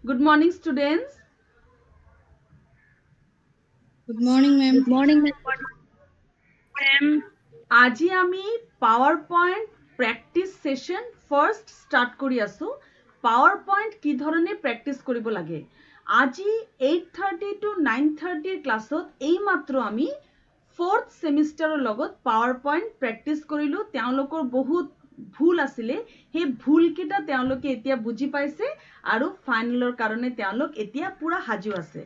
Good morning, students. Good morning, ma'am. Good morning, ma'am. আজি আমি PowerPoint practice session first start কৰি আছো। PowerPoint কি ধৰণে practice কৰিব লাগে। আজি 8:30 to 9:30 ক্লাছত এইমাত্ৰ আমি 4th সেমিষ্টাৰৰ লগত PowerPoint practice কৰিলো। তেওঁলোকৰ বহুত ভুল আছিলে, সেই ভুলকেইটা তেওঁলোকে এতিয়া বুজি পাইছে আৰু ফাইনেলৰ কাৰণে তেওঁলোক এতিয়া পুৰা সাজু আছে।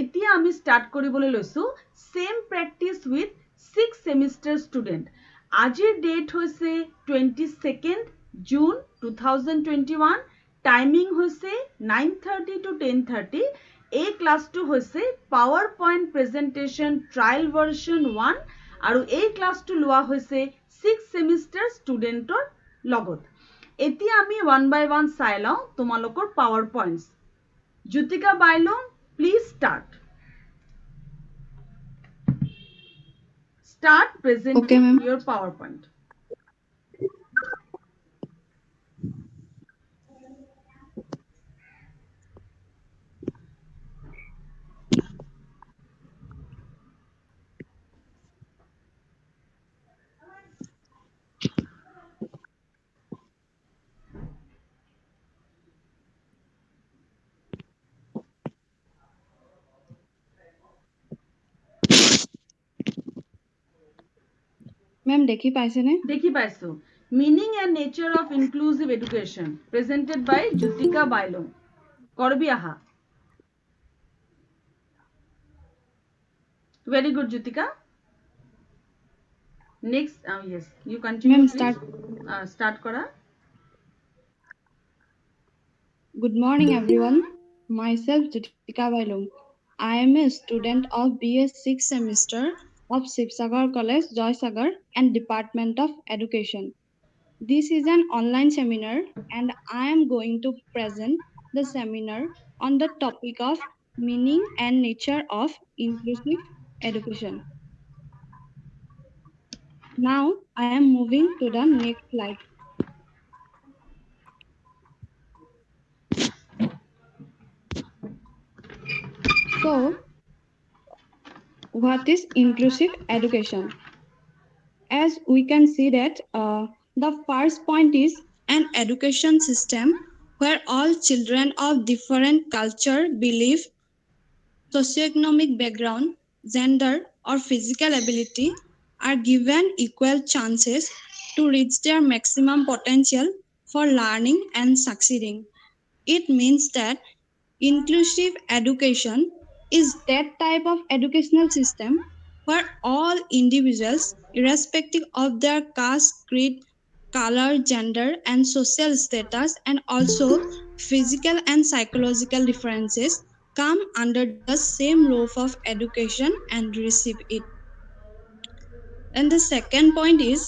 এতিয়া আমি ষ্টাৰ্ট কৰিবলৈ লৈছো same practice with 6 semester student. আজিৰ ডেট হৈছে 22 জুন 2021। টাইমিং হৈছে 9:30 to 10:30। এই ক্লাছটো হৈছে power point presentation trial version 1 আৰু এই ক্লাছটো লোৱা হৈছে 6 সেমিষ্টাৰ ষ্টুডেণ্টৰ লগত। এতিয়া আমি ওৱান বাই ওৱান চাই লওঁ তোমালোকৰ power points. Jyotika Bailung, please start Okay, presenting ma'am. your PowerPoint. Ma'am, দেখি পাইছেনে? দেখি পাইছো। Meaning and nature of inclusive education presented by Jyotika Bailung. করবি আহা। Very good, Jyotika. Next, yes, you continue, Ma'am, please. start. Start করা। Good morning, everyone. Myself, Jitika Vailung. I am a student of BS 6th semester of Sibsagar College, Joysagar, and Department of Education. This is an online seminar, and I am going to present the seminar on the topic of meaning and nature of inclusive education. Now, I am moving to the next slide. So, what is inclusive education? As we can see that the first point is an education system where all children of different culture, belief, socioeconomic background, gender, or physical ability are given equal chances to reach their maximum potential for learning and succeeding. It means that inclusive education is that type of educational system where all individuals, irrespective of their caste, creed, color, gender, and social status, and also physical and psychological differences, come under the same roof of education and receive it. And the second point is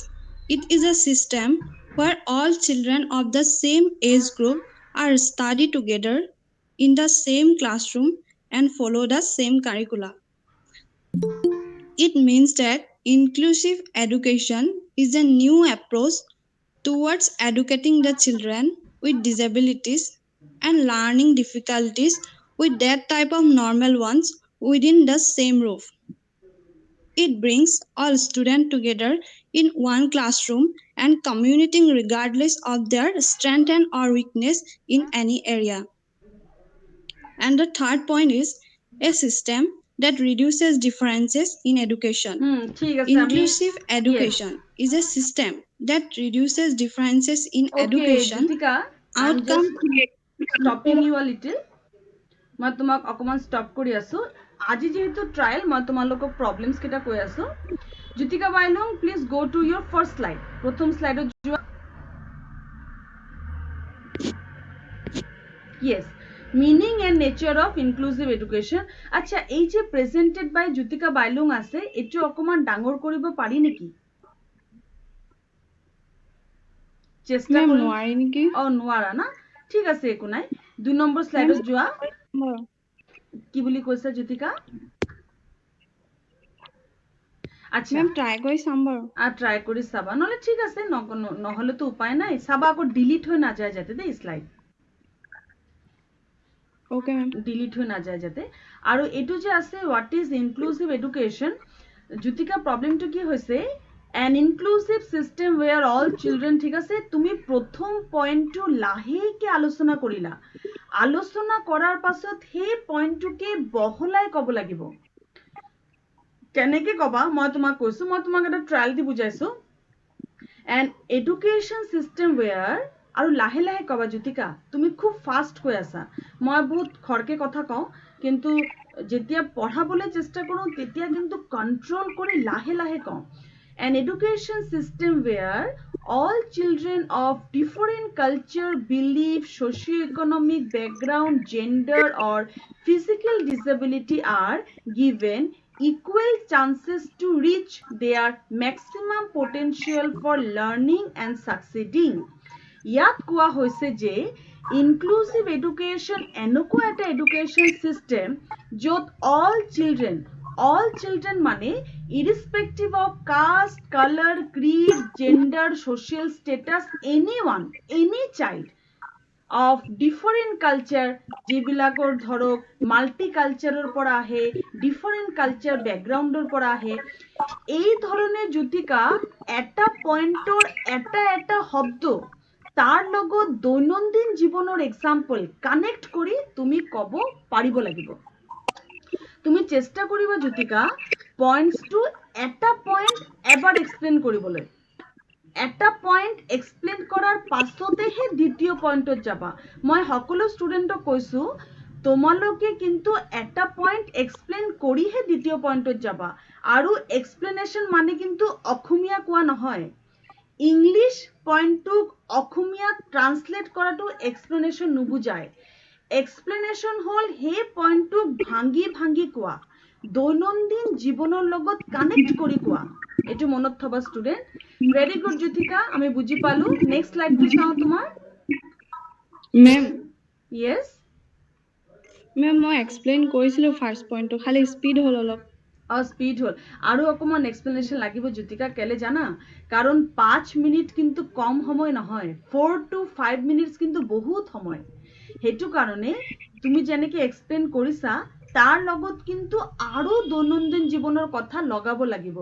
it is a system where all children of the same age group are study together in the same classroom and follow the same curricula. It means that inclusive education is a new approach towards educating the children with disabilities and learning difficulties with that type of normal ones within the same roof. It brings all students together in one classroom and communicating regardless of their strength and or weakness in any area. And the third point is a system that reduces differences in education. ঠিক আছে আমি Inclusive yes. education is a system that reduces differences in Okay, education. Jyotika, I'm Outcome. just stopping you a little. মই তোমাক অকমান stop কৰি আছো। আজি যেহেতু ট্ৰায়েল মই তোমালোকক প্ৰব্লেমছ কেইটা কৈ আছো। Jyotika Bailung, please go to your first slide. প্ৰথম স্লাইডত যোৱা। Yes, meaning and nature of inclusive education. আচ্ছা, এই যে presented by জ্যোতিকা বাইলুং আছে, এইটো অকমান ডাঙৰ কৰিব পাৰি নেকি? চেষ্টা Ma'am, কৰি নোৱাৰি নেকি? নোৱাৰা না? ঠিক আছে, একো নাই। 2 নম্বৰ স্লাইডত যোৱা। কি বুলি কৈছা জ্যোতিকা? আচ্ছা, মেম ট্ৰাই কৰি চাম বাৰু। ট্ৰাই কৰি চাবা, নহ'লে ঠিক আছে, নহ'লেতো উপায় নাই। চাবা আকৌ ডিলিট হৈ নাযায় যাতে দেই স্লাইড। Okay, ma'am. ডিলিট হৈ নাযায় যাতে। আৰু এইটো যে আছে what is inclusive education, Jyotika প্ৰব্লেমটো কি হৈছে, N inclusive system wear all children, ঠিক আছে, তুমি প্ৰথম পইণ্টটো লাহেকৈ আলোচনা কৰিলা, আলোচনা কৰাৰ পাছত সেই পইণ্টটোকে বহলাই ক'ব লাগিব। কেনেকৈ ক'বা মই তোমাক কৈছোঁ, মই তোমাক এটা ট্ৰায়েল দি বুজাইছোঁ। এন এডুকেশ্যন চিষ্টেম ৱেয়াৰ, আৰু লাহে লাহে ক'বা জ্যোতিকা, তুমি খুব ফাষ্ট কৈ আছা, মই বহুত খৰকে কথা কওঁ, কিন্তু যেতিয়া পঢ়াবলৈ চেষ্টা কৰোঁ তেতিয়া কিন্তু কণ্ট্ৰল কৰি লাহে লাহে কওঁ। N education system wear all children of different culture, belief, socio-economic background, gender or physical disability are given equal chances to reach their maximum potential for learning and succeeding. ইয়াত কোৱা হৈছে যে ইনক্লুচিভ এডুকেশ্যন এনেকুৱা এটা education system য'ত all children মানে irrespective of caste, color, creed, gender, social status, anyone, any child of different culture, যিবিলাকৰ ধৰক মাল্টি কালচাৰৰ পৰা আহে, ডিফাৰেণ্ট কালচাৰ বেকগ্ৰাউণ্ডৰ পৰা আহে, এই ধৰণে জ্যোতিকা এটা পইণ্টৰ এটা শব্দ তাৰ লগত দৈনন্দিন জীৱনৰ এক্সাম্পল কানেক্ট কৰি তুমি ক'ব পাৰিব লাগিব। তুমি চেষ্টা কৰিবা জ্যোতিকা পইণ্টছটো এটা পইণ্ট এবাৰ এক্সপ্লেইন কৰিবলৈ, এটা পইণ্ট এক্সপ্লেইন কৰাৰ পাছতেহে দ্বিতীয় পইণ্টত যাবা। মই সকলো ষ্টুডেণ্টক কৈছোঁ তোমালোকে কিন্তু এটা পইণ্ট এক্সপ্লেইন কৰিহে দ্বিতীয় পইণ্টত যাবা, আৰু এক্সপ্লেনেশ্যন মানে কিন্তু অসমীয়া কোৱা নহয়, ইংলিছ পইণ্টটোক অসমীয়াত ট্ৰান্সলেট কৰাটো এক্সপ্লেনেশ্যন নুবুজায়। এক্সপ্লেনেশ্যন হ'ল সেই পইণ্টটোক ভাঙি ভাঙি কোৱা, দৈনন্দিন জীৱনৰ লগত কানেক্ট কৰি কোৱা, এইটো মনত থবা ষ্টুডেণ্ট। ভেৰি গুড জ্যোতিকা, আমি বুজি পালো। নেক্সট স্লাইডটো চাওঁ তোমাৰ। মেম, য়েছ মেম মই এক্সপ্লেইন কৰিছিলোঁ ফাৰ্ষ্ট পইণ্টটো, খালি স্পীড হ'ল অলপ। স্পীড হ'ল, আৰু অকণমান এক্সপ্লেনেশ্যন লাগিব জ্যোতিকা, কেলে জানা, কাৰণ 5 মিনিট কিন্তু কম সময় নহয়, 4 to 5 মিনিটছ কিন্তু বহুত সময়। সেইটো কাৰণে তুমি যেনেকৈ এক্সপ্লেইন কৰিছা তাৰ লগত কিন্তু আৰু দৈনন্দিন জীৱনৰ কথা লগাব লাগিব।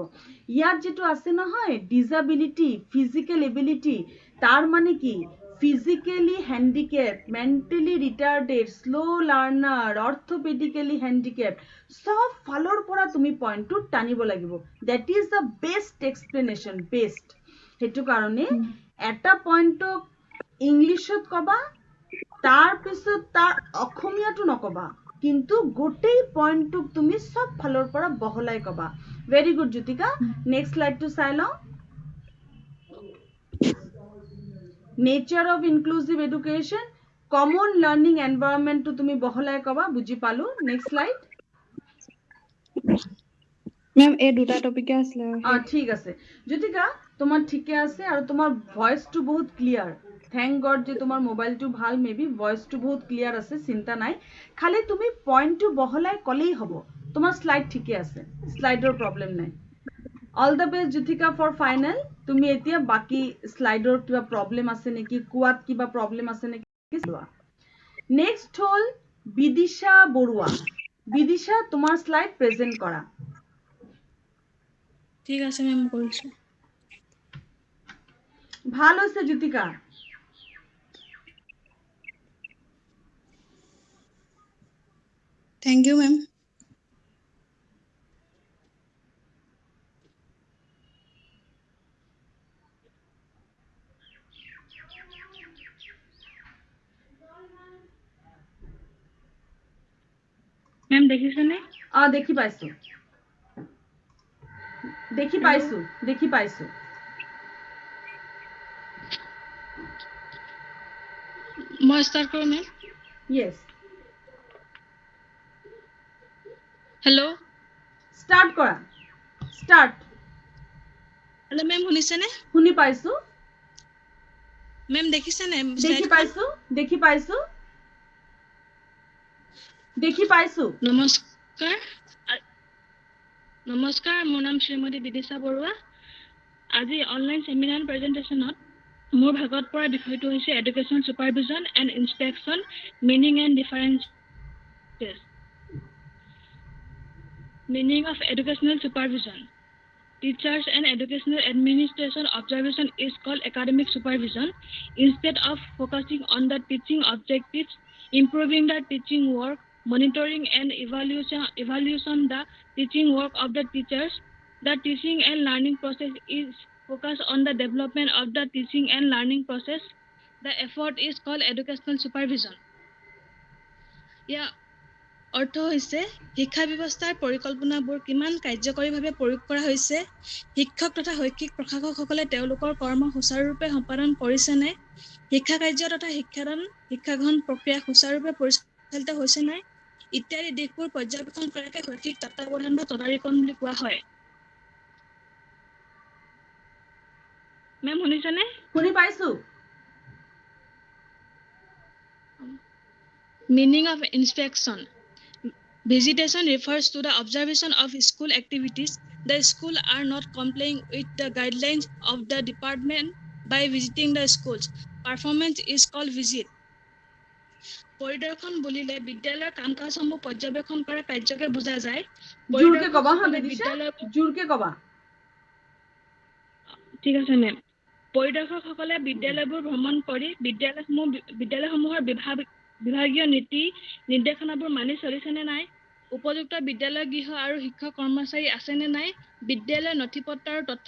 ইয়াত যেটো আছে নহয় ডিজাবিলিটি, ফিজিক্যাল এবিলিটি, তাৰ মানে কি physically handicap, mentally retarded, slow learner, orthopedically handicap, সব ফালৰ পৰা তুমি পইণ্টটো টানিব লাগিব। That is the best explanation, best. সেইটো কাৰণে এটা পইণ্টক ইংলিছত ক'বা, তাৰপিছত তাৰ অসমীয়াটো নক'বা, কিন্তু গোটেই পইণ্টটোক তুমি সব ফালৰ পৰা বহলাই ক'বা। ভেৰি গুড জ্যোতিকা, নেক্সট স্লাইডটো চাই লওঁ। Nature of inclusive education, common learning এনভাইৰনমেণ্টটো তুমি বহলাই ক'বা, বুজি পালো। Next slide. মেম এই দুটা টপিকে আছিলে। ঠিক আছে জ্যোতিকা, তোমাৰ ঠিকে আছে, আৰু তোমাৰ ভইচটো বহুত ক্লিয়াৰ। থেংক গড যে তোমাৰ মোবাইলটো ভাল, মেবি ভইচটো বহুত ক্লিয়াৰ আছে, চিন্তা নাই। খালি তুমি পইণ্টটো বহলাই ক'লেই হ'ব, তোমাৰ শ্লাইড ঠিকে আছে, শ্লাইডৰ প্ৰব্লেম নাই। All the best Jyotika for final. তুমি এতিয়া বাকী শ্লাইডৰ কিবা প্ৰব্লেম আছে নেকি, কোৱাত কিবা প্ৰব্লেম আছে নেকি চোৱা। নেক্সট হ'ল বিদিশা বৰুৱা। বিদিশা, তোমাৰ শ্লাইড প্ৰেজেন্ট কৰা। ঠিক আছে মেম, কৰিছোঁ। ভাল হৈছে Jyotika. Thank you ma'am. Ma'am দেখিছেনে? দেখি পাইছো, দেখি পাইছো, দেখি পাইছো। মই ষ্টাৰ্ট কৰোঁ মেম? য়েছ, হেল্ল', ষ্টাৰ্ট কৰা, ষ্টাৰ্ট। হেল্ল' মেম, শুনিছেনে? শুনি পাইছো, মেম দেখিছেনে? দেখি পাইছো, দেখি পাইছো, দেখি পাইছো। নমস্কাৰ, নমস্কাৰ, মোৰ নাম শ্ৰীমতী বিদিশা বৰুৱা। আজি অনলাইন সেমিনাৰ প্ৰেজেণ্টেশ্যনত মোৰ ভাগত পৰা বিষয়টো হৈছে education supervision and inspection, meaning and difference practice. Meaning of educational supervision. Teachers and educational administration observation is called academic supervision. Instead of focusing on the teaching objectives, improving the teaching work, monitoring and evaluation the teaching work of the teachers, the teaching and learning process is focused on the development of the teaching and learning process. The effort is called educational supervision. Yeah. অৰ্থ হৈছে শিক্ষা ব্যৱস্থাৰ পৰিকল্পনাবোৰ কিমান কাৰ্যকৰীভাৱে প্ৰয়োগ কৰা হৈছে, শিক্ষক তথা শৈক্ষিক প্ৰশাসকসকলে তেওঁলোকৰ কৰ্ম সুচাৰুৰূপে সম্পাদন কৰিছেনে, শিক্ষা কাৰ্য তথা শিক্ষাগ্ৰহণ প্ৰক্ৰিয়া সুচাৰুৰূপে পৰিচালিত হৈছে নাই ইত্যাদি দিশবোৰ পৰ্যবেক্ষণ কৰাকে শৈক্ষিক তত্ত্বাৱধান বা তদাৰকণ বুলি কোৱা হয়। মেম শুনিছেনে? শুনি পাইছো। Meaning of inspection. Visitation refers to the observation of school activities. The school are not complying with the guidelines of the department by visiting the schools. Performance is called visit. পৰিদৰ্শন বুলিলে বিদ্যালয়ৰ কাম কাজসমূহ পৰ্যবেক্ষণ কৰা কাৰ্যকে বুজা যায়। জোৰকে কবা হা বিদিশা, জোৰকে কবা। ঠিক আছে মেম। পৰিদৰ্শকসকলে বিদ্যালয়বোৰ ভ্ৰমণ কৰি বিদ্যালয়সমূহৰ বিভাগীয় নীতি নিৰ্দেশনাবোৰ মানি চলিছেনে নাই, উপযুক্ত বিদ্যালয় গৃহ আৰু শিক্ষক কৰ্মচাৰী আছেনে নাই, বিদ্যালয়ৰ নথিপত্ৰ আৰু তথ্য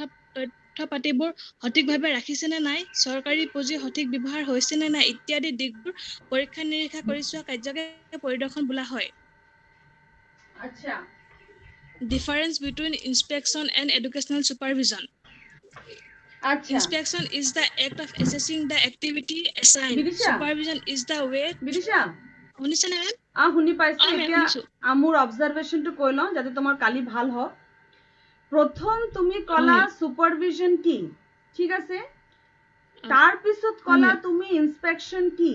পাতিবোৰ সঠিকভাৱে ৰাখিছেনে নাই, চৰকাৰী পুঁজি সঠিক ব্যৱহাৰ হৈছেনে নাই ইত্যাদি দিশবোৰ পৰীক্ষা নিৰীক্ষা কৰি চোৱা কাৰ্যকে পৰিদৰ্শন বোলা হয়। আচ্ছা। Difference between inspection and educational supervision. আচ্ছা। Inspection is the act of assessing the activity assigned. Bidisha, Supervision is the way. Bidisha শুনিছেনে মেম? শুনি পাইছো। মেম এতিয়া শুনিছো। মোৰ অবজাৰভেশনটো কৈ লওঁ যাতে তোমাৰ কালি ভাল হওক। প্ৰথম তুমি কলা সুপাৰভিজন কি, ঠিক আছে, তাৰ পিছত কলা তুমি ইনস্পেকশন কি।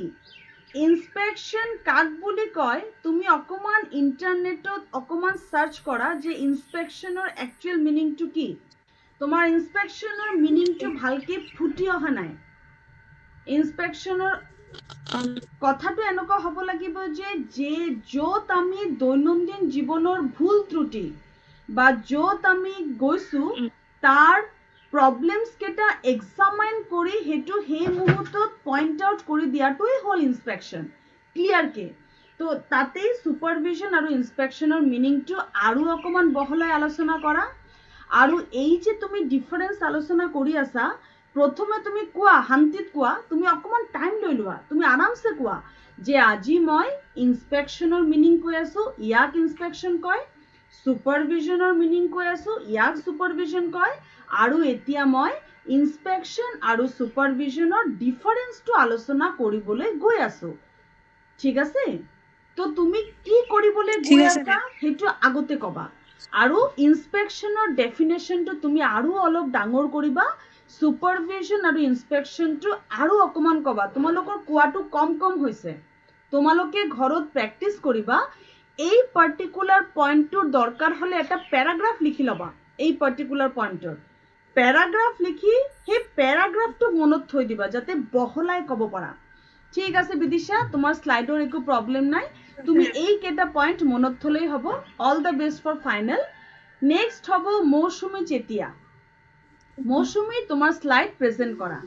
ইনস্পেকশন কাক বুলি কয় তুমি অকমান ইন্টারনেটত অকমান সার্চ কৰা যে ইনস্পেকশনৰ একচুয়াল মিনিংটো কি। তোমাৰ ইনস্পেকশনৰ মিনিংটো ভালকে ফুটি অহা নাই। ইনস্পেকশনৰ কথাটো এনেকুৱা হ'ব লাগিব যে য'ত আমি দৈনন্দিন জীৱনৰ ভুল ত্ৰুটি বা য'ত আমি গৈছো তাৰ প্ৰবলেমছ কেইটা এক্সামাইন কৰি হেতু সেই মুহূৰ্তত পইণ্ট আউট কৰি দিয়াটোই হ'ল ইনস্পেকশন ক্লিয়াৰকে। তো তাতেই সুপাৰভিজন আৰু ইনস্পেকশনৰ মিনিংটো আৰু অকমান বহলাই আলোচনা কৰা। আৰু এই যে তুমি ডিফাৰেন্স আলোচনা কৰি আছা, প্ৰথমে তুমি কোৱা শান্তিত কোৱা, তুমি অকমান টাইম লৈ লোৱা, তুমি আৰামছে কোৱা যে আজি মই ইনস্পেকশনৰ মিনিং কৈ আছো, ইয়াক ইনস্পেকশন কয়, সুপাৰভিজনৰ মিনিং কৈ আছো, ইয়াক সুপাৰভিজন কয়, আৰু এতিয়া মই ইনস্পেকশন আৰু সুপাৰভিজনৰ ডিফাৰেন্সটো আলোচনা কৰিবলৈ গৈ আছো, ঠিক আছে। তো তুমি কি কৰিবলৈ গৈ আছা সেইটো আগতে কবা, আৰু ইনস্পেকশনৰ ডেফিনেশনটো তুমি আৰু অলপ ডাঙৰ কৰিবা, সুপাৰভিজন আৰু ইনস্পেকশনটো আৰু অকমান কবা। তোমালোকৰ কোৱাটো কম হৈছে, তোমালোকে ঘৰত প্ৰেক্টিস কৰিবা। এই পাৰ্টিকুলাৰ পয়েন্টটোৰ দৰকাৰ হলে এটা প্যাৰাগ্ৰাফ লিখি লবা। এই পাৰ্টিকুলাৰ পয়েন্টৰ প্যাৰাগ্ৰাফ লিখি সেই প্যাৰাগ্ৰাফটো মনত থৈ দিবা যাতে বহলাই কব পাৰা, ঠিক আছে। বিদিশা তোমাৰ স্লাইডৰ একো প্ৰবলেম নাই, তুমি এই কেটা পয়েন্ট মনত থলেই হ'ব। All the best for final. Next হ'ব মৌসুমী চেতিয়া। মৌসুমী তোমাৰ স্লাইড প্ৰেজেন্ট কৰা।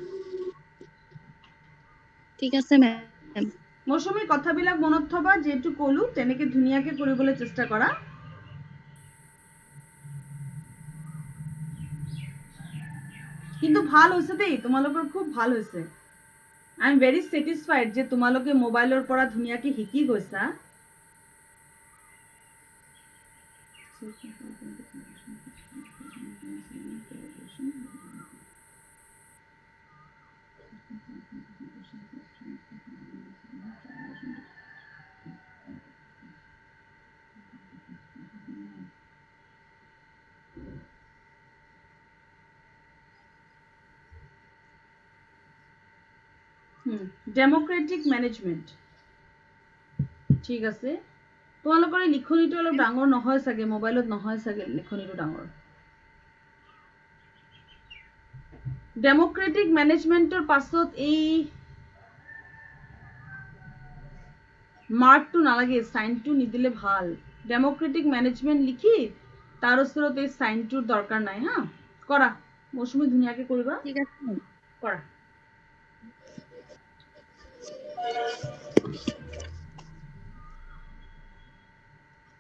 ঠিক আছে মেম। মৌসুমী কথাবিলাক মনত থবা, যেটো কলো তেনেকে ধুনিয়াকে কৰিবলৈ চেষ্টা কৰা। কিন্তু ভাল হৈছে দেই, তোমালোকৰ খুব ভাল হৈছে। আই এম ভেৰি স্যাটিসফাইড যে তোমালোকে মোবাইলৰ পৰা ধুনিয়াকে শিকি গৈছা। ডেমোক্ৰেটিক মেনেজমেন্ট, ঠিক আছে। তোমালোকৰ লিখনিটো অলপ ডাঙৰ নহয় চাগে, মোবাইলত নহয় চাগে লিখনিটো ডাঙৰ। ডেমোক্ৰেটিক মেনেজমেন্টৰ পাছত এই মাৰ্কটো নালাগে, চাইনটো নিদিলে ভাল। ডেম'ক্ৰেটিক মেনেজমেণ্ট লিখি তাৰ ওচৰত এই চাইনটোৰ দৰকাৰ নাই হা। কৰা মৌচুমী, ধুনীয়াকৈ কৰিবা। ঠিক আছে মেম। কৰা।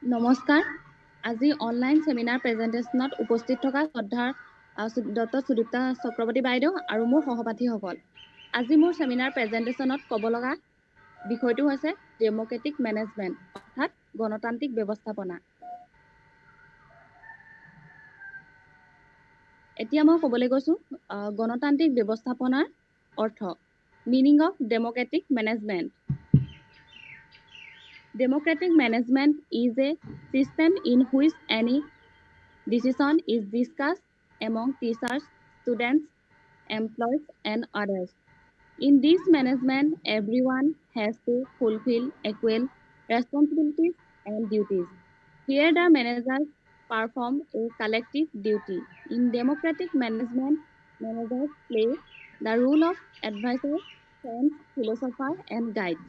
নমস্কাৰ, আজি অনলাইন সেমিনাৰ প্ৰেজেন্টেশ্যনত উপস্থিত থকা শ্ৰদ্ধাৰ ডক্টৰ সুদীপ্তা চক্ৰৱৰ্তী বাইদেউ আৰু মোৰ সহপাঠীসকল, আজি মোৰ সেমিনাৰ প্ৰেজেন্টেশ্যনত ক'ব লগা বিষয়টো হৈছে ডেম'ক্ৰেটিক মেনেজমেণ্ট অৰ্থাৎ গণতান্ত্ৰিক ব্যৱস্থাপনা। এতিয়া মই ক'বলৈ গৈছো গণতান্ত্ৰিক ব্যৱস্থাপনাৰ অৰ্থ, meaning of Democratic management. Democratic management is a system in which any decision is discussed among teachers, students, employees, and others. In this management, everyone has to fulfill equal responsibilities and duties. Here, the managers perform a collective duty. In democratic management, managers play the role of advisor, friend, philosopher, and guide.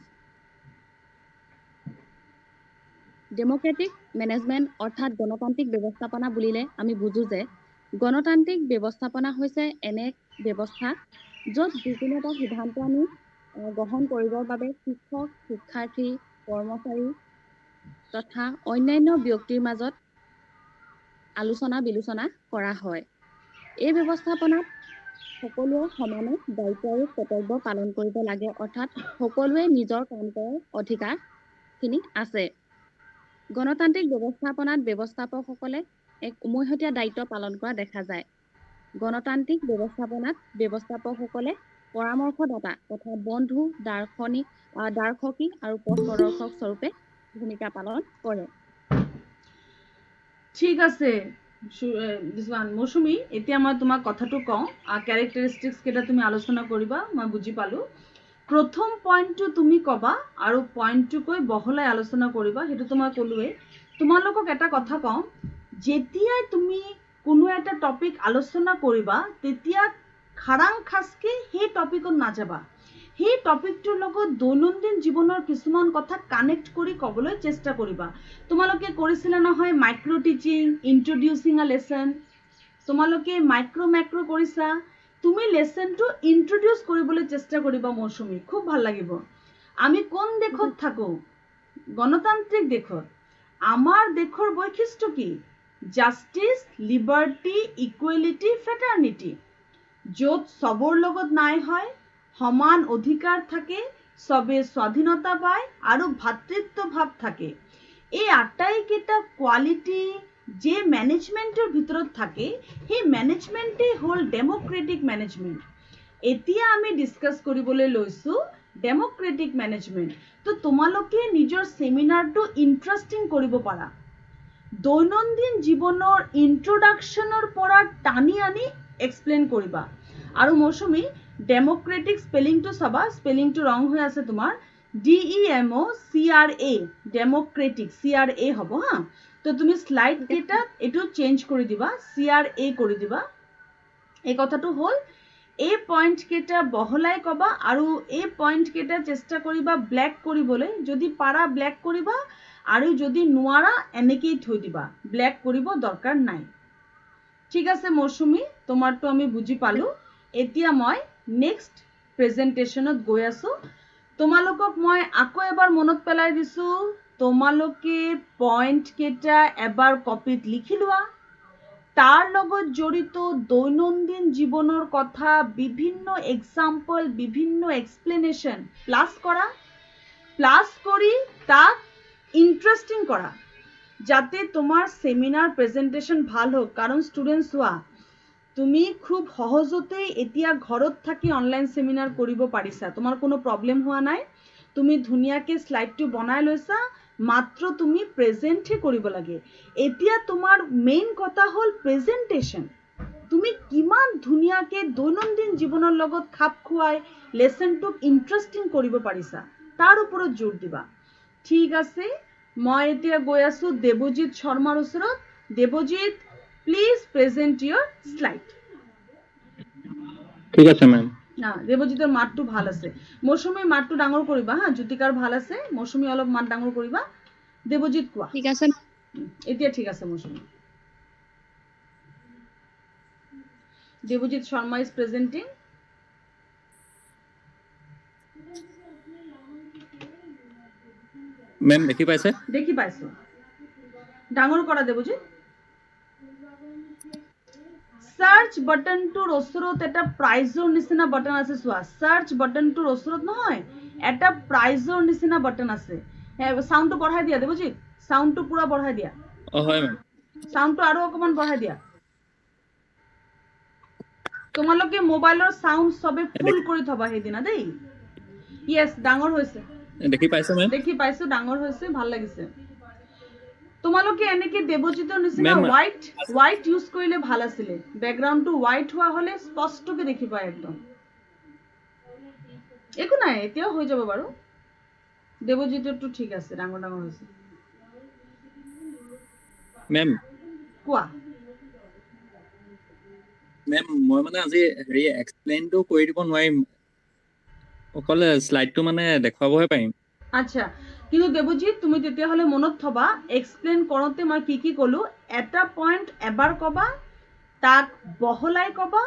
Democratic management অৰ্থাৎ গণতান্ত্ৰিক ব্যৱস্থাপনা বুলিলে আমি বুজো যে গণতান্ত্ৰিক ব্যৱস্থাপনা হৈছে এনে ব্যৱস্থা য'ত যিকোনো এটা সিদ্ধান্ত আমি গ্ৰহণ কৰিবৰ বাবে শিক্ষক, শিক্ষাৰ্থী, কৰ্মচাৰী তথা অন্যান্য ব্যক্তিৰ মাজত আলোচনা বিলোচনা কৰা হয়। এই ব্যৱস্থাপনাত সকলোৱে সমানে দায়িত্ব আৰু কৰ্তব্য পালন কৰিব লাগে, অৰ্থাৎ সকলোৱে নিজৰ কাম কৰাৰ অধিকাৰখিনি আছে। গণতান্ত্ৰিক ব্যৱস্থাপনাত ব্যৱস্থাপকসকলে এক উমৈহতীয়া দায়িত্ব পালন কৰা দেখা যায়। গণতান্ত্ৰিক ব্যৱস্থাপনাত ব্যৱস্থাপকসকলে পৰামৰ্শদাতা তথা বন্ধু, দাৰ্শনিক আৰু পথ প্ৰদৰ্শক স্বৰূপে ভূমিকা পালন কৰে। ঠিক আছে মৌচুমী, এতিয়া মই তোমাক কথাটো কওঁ, কেৰেক্টাৰিষ্টিক্স কেইটা তুমি আলোচনা কৰিবা, মই বুজি পালোঁ। প্ৰথম পইণ্টটো তুমি ক'বা আৰু পইণ্টটো কৈ বহলাই আলোচনা কৰিবা, সেইটোতো মই ক'লোৱেই। তোমালোকক এটা কথা কওঁ, যেতিয়াই তুমি কোনো এটা টপিক আলোচনা কৰিবা তেতিয়া খাৰাং খাচকে সেই টপিকত নাযাবা। সেই টপিকটোৰ লগত দৈনন্দিন জীৱনৰ কিছুমান কথা কানেক্ট কৰি ক'বলৈ চেষ্টা কৰিবা। তোমালোকে কৰিছিলা নহয় মাইক্ৰ' টিচিং, ইন্ট্ৰডিউচিং আ লেচন, তোমালোকে মাইক্ৰ' কৰিছা। তুমি লেচনটো ইন্ট্ৰডিউচ কৰিবলৈ চেষ্টা কৰিবা মৌচুমী, খুব ভাল লাগিব। আমি কোন দেশত থাকোঁ? গণতান্ত্ৰিক দেশত। আমাৰ দেশৰ বৈশিষ্ট্য কি? Justice, liberty, equality, fraternity. য'ত চবৰ লগত ন্যায় হয়, সমান অধিকাৰ থাকে, চবে স্বাধীনতা পায় আৰু ভাতৃত্ব ভাৱ থাকে। এই আটাইকেইটা কোৱালিটি যে মেনেজমেণ্টৰ ভিতৰত থাকে, সেই মেনেজমেণ্টেই হ'ল ডেম'ক্ৰেটিক মেনেজমেণ্ট। এতিয়া আমি ডিছকাছ কৰিবলৈ লৈছোঁ ডেম'ক্ৰেটিক মেনেজমেণ্ট। তো তোমালোকে নিজৰ ছেমিনাৰটো ইণ্টাৰেষ্টিং কৰিব পাৰা। দৈনন্দিন জীৱনৰ ইন্ট্ৰডাকশ্যনৰ পৰা টানি আনি এক্সপ্লেইন কৰিবা। আৰু মৌচুমী, ডেম'ক্ৰেটিক স্পেলিংটো চাবা, স্পেলিংটো ৰং হৈ আছে তোমাৰ, DEMOCRA, ডেম'ক্ৰেটিক CRA হ'ব হা। তো তুমি শ্লাইড কেইটাত এইটো চেঞ্জ কৰি দিবা, CRA কৰি দিবা। এই কথাটো হ'ল, এই পইণ্ট কেইটা বহলাই ক'বা আৰু এই পইণ্ট কেইটা চেষ্টা কৰিবা ব্লেক কৰিবলৈ। যদি পাৰা ব্লেক কৰিবা আৰু যদি নোৱাৰা এনেকেই থৈ দিবা, ব্লেক কৰিব দৰকাৰ নাই। ঠিক আছে মৌচুমী, তোমাৰটো আমি বুজি পালোঁ। এতিয়া মই নেক্সট প্ৰেজেণ্টেশ্যনত গৈ আছোঁ। তোমালোকক মই আকৌ এবাৰ মনত পেলাই দিছোঁ, তোমালোকে পইণ্ট কেইটা এবাৰ কপিত লিখি লোৱা। তাৰ লগত জড়িত দৈনন্দিন জীৱনৰ কথা, বিভিন্ন এক্সাম্পল, বিভিন্ন এক্সপ্লেনেশ্যন প্লাছ কৰা। প্লাছ কৰি তাক ইণ্টাৰেষ্টিং কৰা, যাতে তোমাৰ ছেমিনাৰ প্ৰেজেণ্টেশ্যন ভাল হওক। কাৰণ ষ্টুডেণ্ট চোৱা, তুমি খুব সহজতেই এতিয়া ঘৰত থাকি অনলাইন ছেমিনাৰ কৰিব পাৰিছা, তোমাৰ কোনো প্ৰব্লেম হোৱা নাই। তুমি ধুনীয়াকৈ শ্লাইডটো বনাই লৈছা, মাত্ৰ তুমি প্ৰেজেণ্টহে কৰিব লাগে। এতিয়া তোমাৰ মেইন কথা হ'ল প্ৰেজেণ্টেশ্যন। তুমি কিমান ধুনীয়াকৈ দৈনন্দিন জীৱনৰ লগত খাপ খুৱাই লেচনটোক ইণ্টাৰেষ্টিং কৰিব পাৰিছা, তাৰ ওপৰত জোৰ দিবা। ঠিক আছে, মই এতিয়া গৈ আছোঁ দেৱজিৎ শৰ্মাৰ ওচৰত। Devajit, please present your slide. ঠিক আছে মেম। না দেৱজিতৰ মাতটো ভাল আছে মৌসুমী মাতটো ডাঙৰ কৰিবা হা জ্যোতিকাৰ ভাল আছে মৌসুমী অলপ মাত ডাঙৰ কৰিবা দেৱজিত কোৱা ঠিক আছে এতিয়া ঠিক আছে মৌসুমী দেৱজিত শৰ্মা ইজ প্ৰেজেন্টিং মেম দেখি পাইছে দেখি পাইছো ডাঙৰ কৰা দেৱজিত সাৰ্চ বাটনটোৰ ওচৰত এটা প্ৰাইজৰ নিচিনা বাটন আছে চোৱা সাৰ্চ বাটনটোৰ ওচৰত নহয় এটা প্ৰাইজৰ নিচিনা বাটন আছে সাউন্ডটো বঢ়াই দিয়া দেৱজিত সাউন্ডটো পুৰা বঢ়াই দিয়া হয় মেম সাউন্ডটো আৰু অকমান বঢ়াই দিয়া তোমালোকে মোবাইলৰ সাউন্ড সবে ফুল কৰি থবা সেইদিনা দেই ইয়েস ডাঙৰ হৈছে দেখি পাইছে মেম দেখি পাইছো ডাঙৰ হৈছে ভাল লাগিছে তোমালোকে এনেকে দেৱজিতৰ নিচিনা Ma'am, হোৱাইট ইউজ কৰিলে ভাল আছিলে বেকগ্ৰাউণ্ডটো হোৱাইট হোৱা হলে স্পষ্টকে দেখিবা একদম একো নাই এতিয়াও হৈ যাব বাৰু দেৱজিতৰটো ঠিক আছে ডাঙৰ ডাঙৰ হৈছে মেম কোৱা মেম মই মানে আজি হেৰি এক্সপ্লেইনটো কৰি দিব নোৱাৰিম অকল স্লাইডটো মানে দেখুৱাবহে পাৰিম আচ্ছা কিন্তু দেৱজিত তুমি তেতিয়াহ'লে মনত থবা এক্সপ্লেইন কৰোঁতে মই কি ক'লো এটা পইণ্ট এবাৰ ক'বা তাক বহলাই ক'বা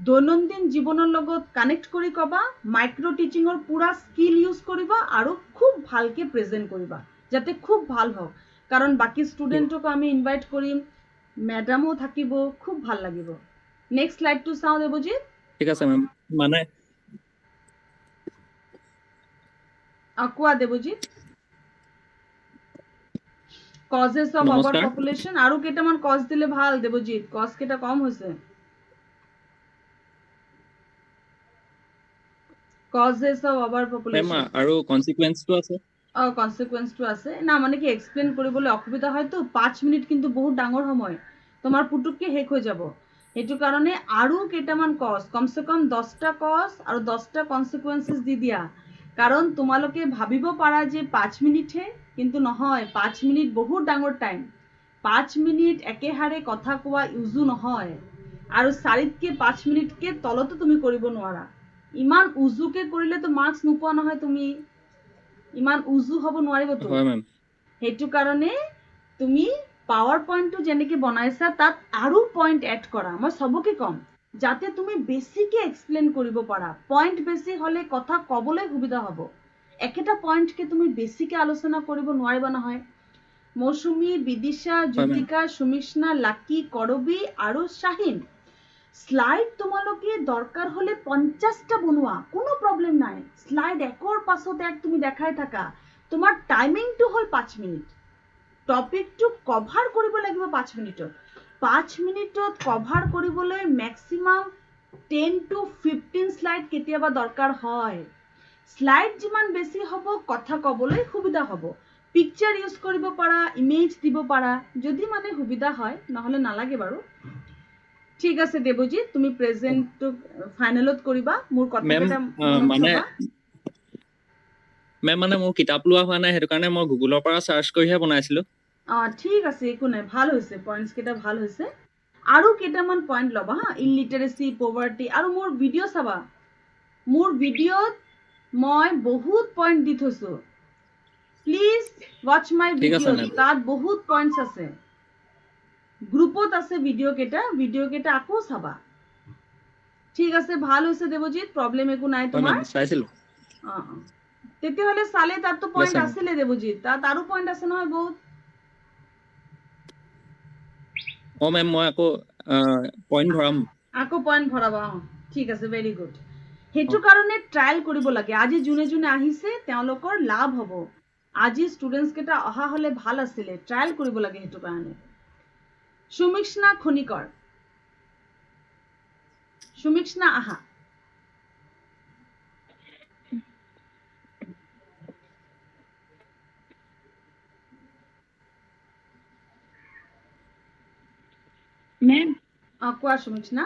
দৈনন্দিন জীৱনৰ লগত কানেক্ট কৰি ক'বা মাইক্ৰ' টিচিঙৰ পুৰা স্কিল ইউজ কৰিবা আৰু খুব ভালকে প্ৰেজেণ্ট কৰিবা যাতে খুব ভাল হওক কাৰণ বাকী ষ্টুডেণ্টকো আমি ইনভাইট কৰিম মেডামো থাকিব খুব ভাল লাগিব নেক্সট স্লাইডটো চাওঁ দেৱজিত ঠিক আছে মেম মানে কোৱা দেৱজিত কজেছ অফ অভাৰ নমস্কাৰ। পপুলেশ্যন আৰু কেইটামান কজ দিলে ভাল দেৱজিত কজ কেইটা কম হৈছে causes of over ma'am population আৰু কনচিকুৱেন্সটো আছে কনচিকুৱেন্সটো আছে না মানে কি এক্সপ্লেইন কৰিবলৈ অসুবিধা হয়তো 5 মিনিট কিন্তু বহুত ডাঙৰ সময় তোমাৰ পুতুককে শেষ হৈ যাব সেইটো কাৰণে আৰু কেইটামান কজ কমসে কম 10টা কজ আৰু 10টা কনচিকুৱেন্সেস দি দিয়া কাৰণ তোমালোকে ভাবিব পাৰা যে 5 মিনিটহে কিন্তু নহয় 5 মিনিট বহুত ডাঙৰ টাইম 5 মিনিট একেহাৰে কথা কোৱা ইউজু নহয় আৰু 4তকে 5 মিনিটকে তলতো তুমি কৰিব নোৱাৰা ইমান উজুকে কৰিলেতো মাৰ্কস নোপোৱা নহয় তুমি ইমান উজু হ'ব নোৱাৰিবতো হয় মেম সেইটো কাৰণে তুমি পাৱাৰ পইণ্টটো যেনেকে বনাইছা তাত আৰু পইণ্ট এড কৰা মই সবকে কম যাতে তুমি বেছিকে এক্সপ্লেইন কৰিব পাৰা পইণ্ট বেছি হলে কথা ক'বলৈ সুবিধা হ'ব একেটা পইণ্টকে তুমি বেছিকে আলোচনা কৰিব নোৱাৰিবা নহয় মৌসুমী বিদিশা জ্যোতিকা সুমিষ্ণা লাকি কৰবী আৰু শাহিন স্লাইড তোমালোকে দৰকাৰ হলে 50টা বনোৱা কোনো প্ৰবলেম নাই স্লাইড একৰ পাছত এক তুমি দেখাই থাকা তোমাৰ টাইমিংটো হল 5 মিনিট টপিকটো কভাৰ কৰিব লাগিব 5 মিনিটত 5 মিনিটত কভাৰ কৰিবলৈ ম্যাক্সিমাম 10 to 15 স্লাইড কেতিয়াবা দৰকাৰ হয় স্লাইড যিমান বেছি হ'ব কথা ক'বলৈ সুবিধা হ'ব পিকচাৰ ইউজ কৰিব পাৰা ইমেজ দিব পাৰা যদি মানে সুবিধা হয় নহলে নালাগে বাৰু ঠিক আছে দেৱজিত তুমি প্ৰেজেন্টটো ফাইনেলত কৰিবা মোৰ কথাকেইটা মানে মেম মানে মোৰ কিতাপ লোৱা হোৱা নাই সেইটো কাৰণে মই গুগলৰ পৰা সাৰ্চ কৰিহে বনাইছিলো ঠিক আছে একো নাই ভাল হৈছে পইণ্টস কেইটা ভাল হৈছে আৰু কেইটামান পইণ্ট ল'বা হা ইলিটাৰেসি পভাৰ্টি আৰু মোৰ ভিডিঅ' চাবা মোৰ ভিডিঅ'ত মই বহুত পইণ্ট দি থৈছো প্লিজ ৱাচ মাই ঠিক আছে, ভিডিঅ' ma'am. তাত বহুত পইণ্টস আছে গ্ৰুপত আছে ভিডিঅ' কেইটা আকৌ চাবা ঠিক আছে ভাল হৈছে দেৱজিত প্ৰবলেম একো নাই হয় তোমাৰ মেম চাইছিলো তেতিয়াহ'লে চালে তাততো পইণ্ট Yes, ma'am. আছিলে দেৱজিত তাত আৰু পইণ্ট আছে নহয় বহুত মেম মই আকৌ পইণ্ট ভৰাম আকৌ পইণ্ট ভৰাবা ঠিক আছে ভেৰি গুড সেইটো কাৰণে ট্ৰায়েল কৰিব লাগে আজি যোনে যোনে আহিছে তেওঁলোকৰ লাভ হ'ব আজি ষ্টুডেণ্টছ কেইটা অহা হলে ভাল আছিলে ট্ৰায়েল কৰিব লাগে সেইটো কাৰণে সুমিক্ষ্ণা খনিকৰ সুমিক্ষ্ণা আহা মেম কোৱা সুমিক্ষ্ণা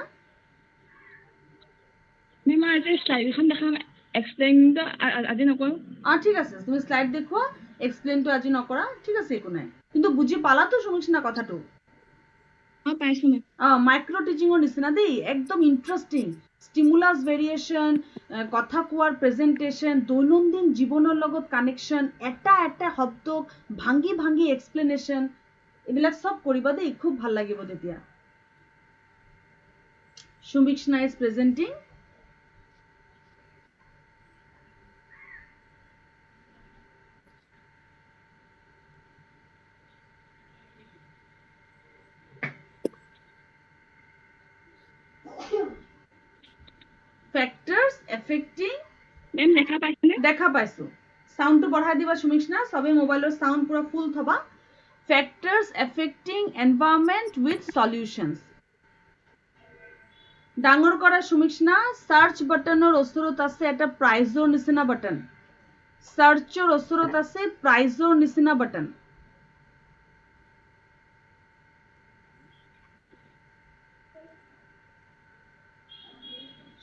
মেম আজি স্লাইড এখন দেখাম এক্সপ্লেইনটো আজি নকৰো ঠিক আছে তুমি স্লাইড দেখুৱা এক্সপ্লেইনটো আজি নকৰা ঠিক আছে একো নাই কিন্তু বুজি পালাতো সুমিক্ষ্ণা কথাটো পাইছো মেম মাইক্ৰ টিচিঙৰ নিচিনা দেই একদম ইণ্টাৰেষ্টিং ষ্টিমুলাছ ভেৰিয়েশ্যন কথা কোৱাৰ প্ৰেজেণ্টেশ্যন দৈনন্দিন জীৱনৰ লগত কানেকশ্যন এটা এটা শব্দক ভাঙি ভাঙি এক্সপ্লেনেশ্যন এইবিলাক চব কৰিবা দেই খুব ভাল লাগিব তেতিয়া সুমিক্ষ্ণা ইজ প্ৰেজেণ্টিং ফেক্টৰ্ছ এফেক্টিং মেম দেখা পাইছেনে দেখা পাইছো সাউন্ডটো বঢ়াই দিবা সুমিক্ষ্ণা সবে মোবাইলৰ সাউন্ড পুৰা ফুল থবা factors affecting environment with solutions ডাঙৰ কৰা সুমিক্ষ্ণা সাৰ্চ বাটনৰ ওচৰত আছে এটা প্ৰাইজৰ নিচিনা বাটন সাৰ্চৰ ওচৰত আছে প্ৰাইজৰ নিচিনা বাটন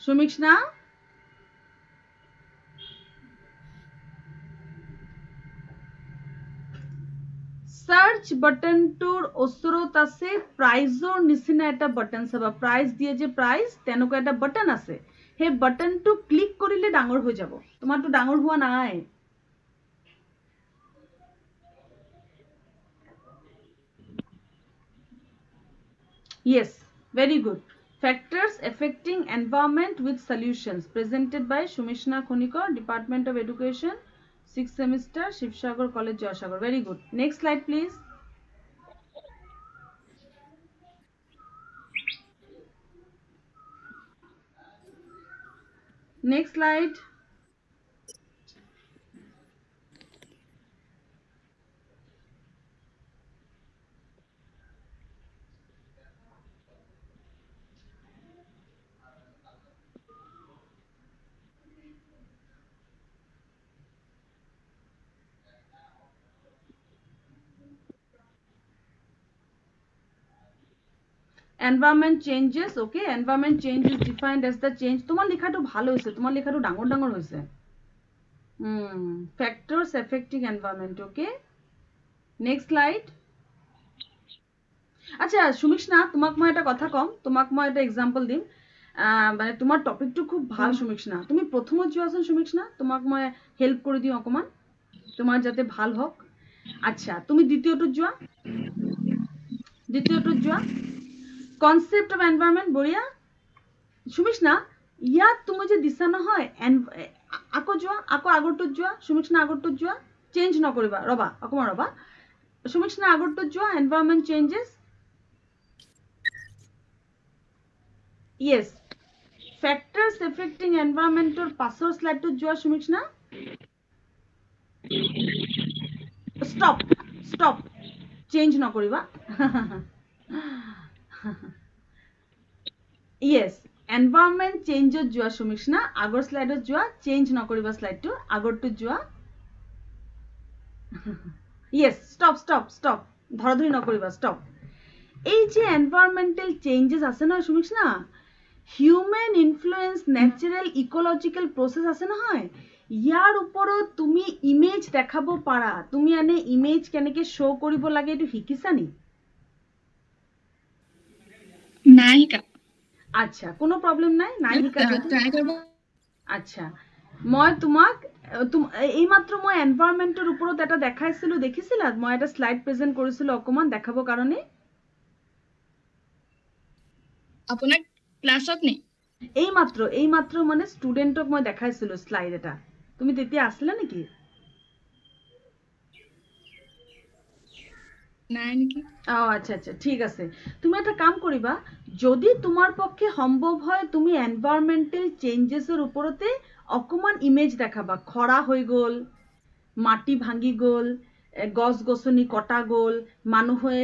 সুমিক্ষ্ণা সাৰ্চ বাটনটোৰ ওচৰত আছে প্ৰাইজৰ নিচিনা এটা বাটন চাবা প্ৰাইজ দিয়ে যে প্ৰাইজ তেনেকুৱা এটা বাটন আছে সেই বাটনটো ক্লিক কৰিলে ডাঙৰ হৈ যাব তোমাৰটো ডাঙৰ হোৱা নাই Yes, very good. Factors affecting environment with solutions presented by Shumishna Khonikar, Department of Education, 6th semester, Shivsagar College, Joysagar. Very good. Next slide, please. Next slide. Environment changes, okay? Environment change is defined as the change. তোমার লেখাটো ভালো হয়েছে, তোমার লেখাটো ডাঙর ডাঙর হয়েছে। Factors affecting environment, okay? Next slide. আচ্ছা সুমিক্ষ্ণা তোমাক মই এটা কথা কম তোমাক মই এটা এক্সাম্পল দিম মানে তোমাৰ টপিকটো খুব ভাল সুমিক্ষ্ণা তুমি প্ৰথমত যোৱাচোন সুমিক্ষ্ণা তোমাক মই হেল্প কৰি দিওঁ অকমান তোমাৰ যাতে ভাল হওক আচ্ছা তুমি দ্বিতীয়টোত যোৱা কনসেপ্ট অফ এনভায়ৰনমেন্ট বঢ়িয়া সুমিক্ষ্ণা ইয়াত তুমি যে দিছা নহয় আকৌ যোৱা আকৌ আগৰটোত যোৱা সুমিক্ষ্ণা আগৰটোত যোৱা চেঞ্জ নকৰিবা ৰবা অকমান ৰবা সুমিক্ষ্ণা আগৰটোত যোৱা environment changes Yes. Factors affecting environment or passer slide to Joa Shumikshna. Stop. Change na koriba. Yes. Environment change Joa Shumikshna. Agor slide Joa change na koriba slide to Agor to Joa. Yes. Stop. Dharadhuri na koriba. Stop. এই যে environmental changes আছে না সুমিক্ষ্ণা human influence natural ecological process আছে নহয় ইয়াৰ ওপৰত তুমি image দেখাব পাৰা তুমি এনে ইমেজ কেনেকে শো কৰিব লাগে এটো শিকিছানি নাই শিকা আচ্ছা কোনো প্ৰবলেম নাই শিকা ট্ৰাই কৰিব আচ্ছা মই তোমাক এই মাত্ৰ মই এনভায়ৰনমেন্টৰ ওপৰত এটা দেখাইছিলো দেখিছিলা মই এটা স্লাইড প্ৰেজেন্ট কৰিছিলো অকমান দেখাব কাৰণে আপোনাক ক্লাছত নি এই মাত্ৰ মানে ষ্টুডেন্টক মই দেখাইছিলো স্লাইড এটা তুমি তেতিয়া আসলা নেকি নাই নেকি আচ্ছা ঠিক আছে তুমি এটা কাম কৰিবা যদি তোমাৰ পক্ষে সম্ভৱ হয় তুমি এনভায়ৰনমেন্টাল চেঞ্জেসৰ ওপৰতে অকমান ইমেজ দেখাবা খৰা হৈ গল মাটি ভাঙি গল গছ গছনি কটা গল মানুহে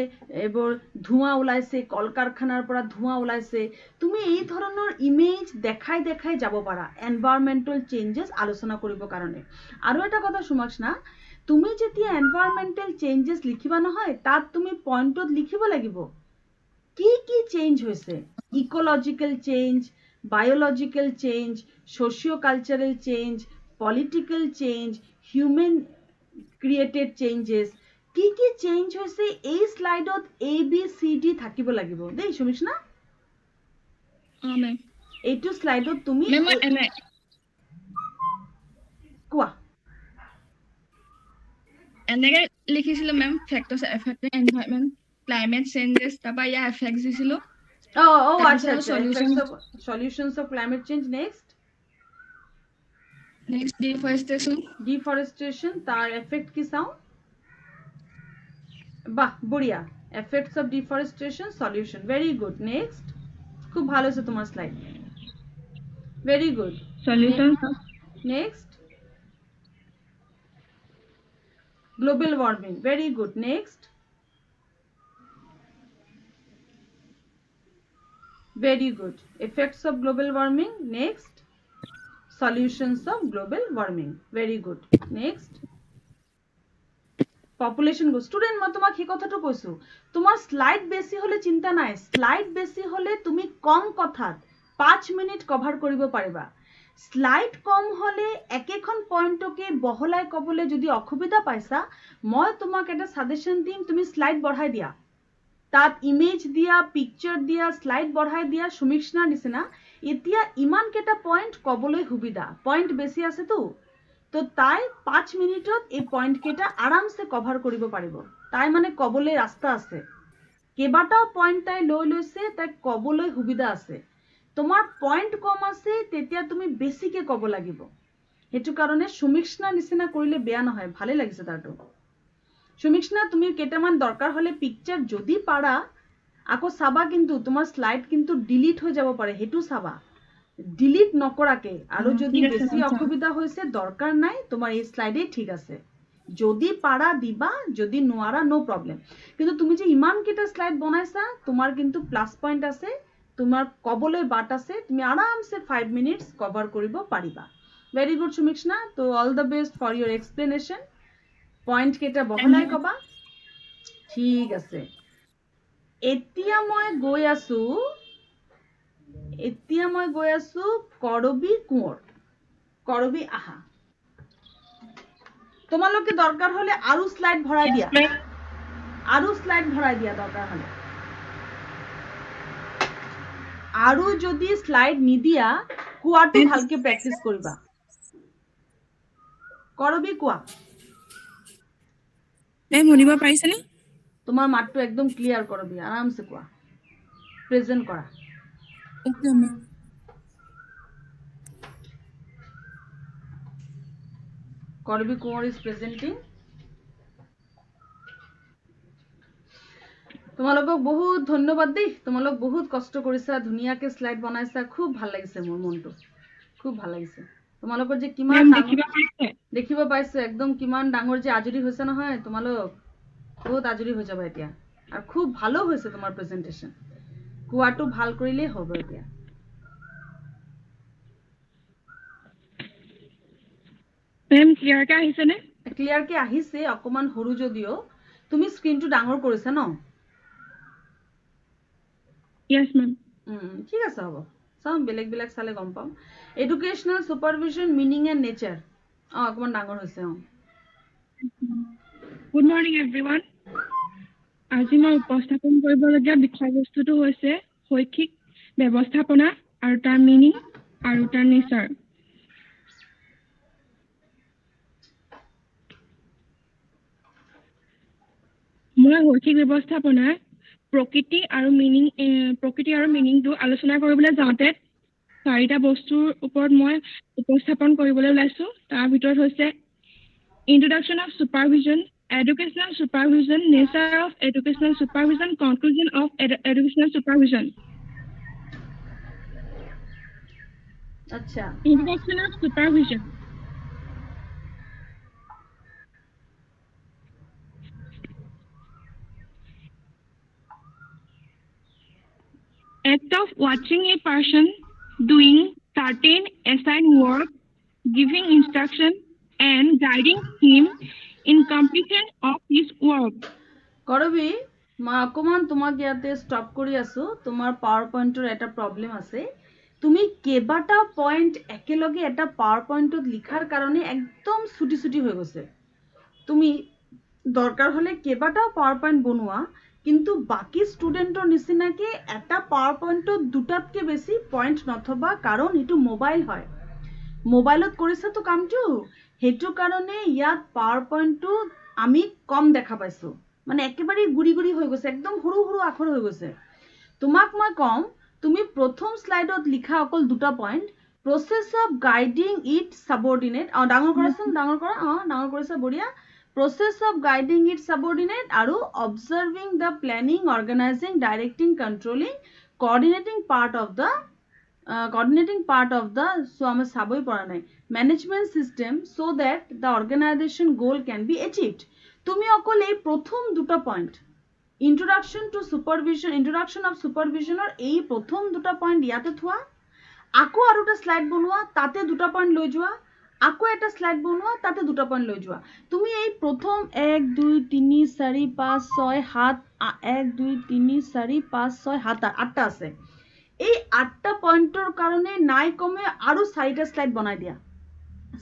এবোৰ ধোঁৱা ওলাইছে কল কাৰখানাৰ পৰা ধোঁৱা ওলাইছে তুমি এই ধৰণৰ ইমেজ দেখাই যাব পাৰা এনভায়ৰনমেন্টাল চেঞ্জেস আলোচনা কৰিব কাৰণে আৰু এটা কথা সুমিক্ষ্ণা তুমি যেতিয়া এনভায়রনমেন্টাল চেঞ্জেস লিখিবা নহয় তাত তুমি পইণ্টত লিখিব লাগিব কি চেঞ্জ হৈছে ecological change biological change socio cultural change political change human created changes কি চেঞ্জ হৈছে এই স্লাইডত A B C D থাকিব লাগিব দেই সুমিষ্ণা মেম এইটো স্লাইডত তুমি মেম মই এনে কোৱা এনেকে লিখিছিলো ma'am factors affecting environment climate changes তাৰপা ইয়া এফেক্টস দিছিলো আচ্ছা solutions solutions of climate change next next deforestation তার এফেক্ট কি চাও বাহ বঢ়িয়া effects of deforestation solution very good next খুব ভালো আছে তোমার slide very good solutions next global warming very good next very good effects of global warming next solutions of global warming very good next population go student মই তোমাক কি কথাটো কৈছো তোমাৰ স্লাইড বেছি হলে চিন্তা নাই স্লাইড বেছি হলে তুমি কম কথাত 5 মিনিট কভার কৰিব পাৰিবা স্লাইড কম হলে একেখন পয়েন্টকে বহলাই কবলে যদি অসুবিধা পাইছা মই তোমাক এটা সাজেশন দিম তুমি স্লাইড বঢ়াই দিয়া তাত ইমেজ দিয়া পিকচার দিয়া স্লাইড বঢ়াই দিয়া সুমিষ্ণাৰ নিচিনা এতিয়া ইমান কেটা পয়েন্ট কবলৈ সুবিধা পয়েন্ট বেছি আছে তো তাই 5 মিনিটত এই পয়েন্ট কেটা আরামসে কভার কৰিব পাৰিব তাই মানে কবলৈ ৰাস্তা আছে কেবাটাও পয়েন্ট তাই লৈ লৈছে তাই কবলৈ সুবিধা আছে তোমার পয়েন্ট কম আছে তেতিয়া তুমি বেছিকে কব লাগিব হেতু কাৰণে সুমিষ্ণাৰ নিচিনা কৰিলে বেয়া নহয় ভালে লাগিছে তাৰটো সুমিষ্ণা তুমি কেটামান দৰকাৰ হলে পিকচাৰ যদি পাৰা আকৌ চাবা কিন্তু তোমাৰ স্লাইড কিন্তু ডিলিট হৈ যাব পাৰে হেতু চাবা ডিলিট নকৰাকে আৰু যদি বেছি অসুবিধা হৈছে দৰকাৰ নাই তোমাৰ এই স্লাইডে ঠিক আছে যদি পাৰা দিবা যদি নোৱাৰা নো প্ৰবলেম কিন্তু তুমি যে ইমান কেটা স্লাইড বনাইছা তোমাৰ কিন্তু প্লাস পয়েন্ট আছে তোমাৰ কবলৈ বাট আছে তুমি আৰামসে 5 মিনিটস কভাৰ কৰিব পাৰিবা ভেরি গুড সুমিষ্ণা তো all the best for your explanation point কেটা বহলাই কবা ঠিক আছে এতিয়া মই গৈ আছো কৰবি কোঁৱৰ কৰবি আহা তোমালোকে দৰকাৰ হলে আৰো স্লাইড ভৰাই দিয়া দৰকাৰ হলে আৰু যদি স্লাইড নিদিয়া কোৱাটো ভালকে প্ৰ্যাকটিস কৰিবা কৰবি কোৱা মেম শুনিব পাৰিছেনে তোমাৰ মাতটো একদম ক্লিয়াৰ কৰবি আৰামসে কোৱা প্ৰেজেন্ট কৰা ওকে মেম কৰবি কোঁৱৰ ইজ প্ৰেজেন্টিং তোমালোকক বহুত ধন্যবাদ দেই তোমালোক বহুত কষ্ট কৰিছা ধুনিয়াকে স্লাইড বনাইছা খুব ভাল লাগিছে মোৰ মনটো খুব ভাল লাগিছে তোমালোকৰ যে কিমান দেখিব পাইছে একদম কিমান ডাঙৰ যে আজৰি হৈছে নহয় তোমালোক বহুত আজৰি হৈ যাবা এতিয়া আৰু খুব ভালো হৈছে তোমাৰ প্ৰেজেন্টেশন কোৱাটো ভাল কৰিলেই হ'ব এতিয়া মেম ক্লিয়াৰ কে আহিছে নে ক্লিয়াৰ কে আহিছে অকমান সৰু যদিও তুমি স্ক্ৰিনটো ডাঙৰ কৰিছা ন ইয়েস মেম ঠিক আছে হ'ব চাম বেলেগ চালে গম পাম educational supervision meaning and nature অকমান ডাঙৰ হৈছে গুড মৰ্নিং এভৰিৱান আজি মই উপস্থাপন কৰিবলগীয়া বিষয়বস্তুটো হৈছে শৈক্ষিক ব্যৱস্থাপনা আৰু তাৰ মিনিং আৰু তাৰ নেচাৰ মই শৈক্ষিক ব্যৱস্থাপনাৰ প্ৰকৃতি আৰু মিনিংটো আলোচনা কৰিবলৈ যাওঁতে চাৰিটা বস্তুৰ ওপৰত মই উপস্থাপন কৰিবলৈ ওলাইছো তাৰ ভিতৰত হৈছে ইন্ট্ৰোডাকশন of সুপাৰভিজন educational supervision nature of educational supervision conclusion of educational supervision আচ্ছা introduction of supervision act of watching a person doing certain assigned work, giving instruction and guiding him in completion of his work. কৰবি মই অকমান তোমাক ইয়াতে stop কৰি আছো তোমাৰ power পইণ্টৰ এটা প্ৰবলেম আছে তুমি কেবাটা পয়েন্ট একেলগে এটা পাৱাৰ পইণ্টত লিখাৰ কাৰণে একদম ছুটি হৈ গৈছে তুমি দৰকাৰ হলে কেইবাটাও পাৱাৰ পইণ্ট বনোৱা কিন্তু বাকি ষ্টুডেণ্টৰ নিচিনাকে এটা পাৱাৰ পইণ্টত দুটাতকে বেছি পইণ্ট নথবা কাৰণ এইটো মোবাইল হয় মোবাইলত কৰিছাতো কামটো সেইটো কাৰণে ইয়াত পাৱাৰ পইণ্টটো আমি কম দেখা পাইছো মানে একেবাৰে গুৰি গুৰি হৈ গৈছে একদম সৰু সৰু আখৰ হৈ গৈছে তোমাক মই কম তুমি প্ৰথম স্লাইডত লিখা অকল দুটা point process of guiding it subordinate ডাঙৰ কৰাচোন ডাঙৰ কৰা ডাঙৰ কৰিছা বঢ়িয়া process of guiding it subordinate আৰু observing the planning organizing directing controlling coordinating part of the so আমাৰ চাবই পৰা নাই management system so that the organization goal can be achieved তুমি অকল এই প্ৰথম দুটা পইণ্ট introduction of supervision এই প্ৰথম দুটা পইণ্ট ইয়াতে থোৱা আকৌ আৰু এটা স্লাইড বনোৱা তাতে দুটা পইণ্ট লৈ যোৱা আকৌ এটা স্লাইড বনোৱা তাতে দুটা পইণ্ট লৈ যোৱা তুমি এই প্ৰথম 1 2 3 4 5 6 7 1 2 3 4 5 6 7 8টা আছে এই 8টা পইণ্টৰ কাৰণে নাই কমে আৰু 4টা স্লাইড বনাই দিয়া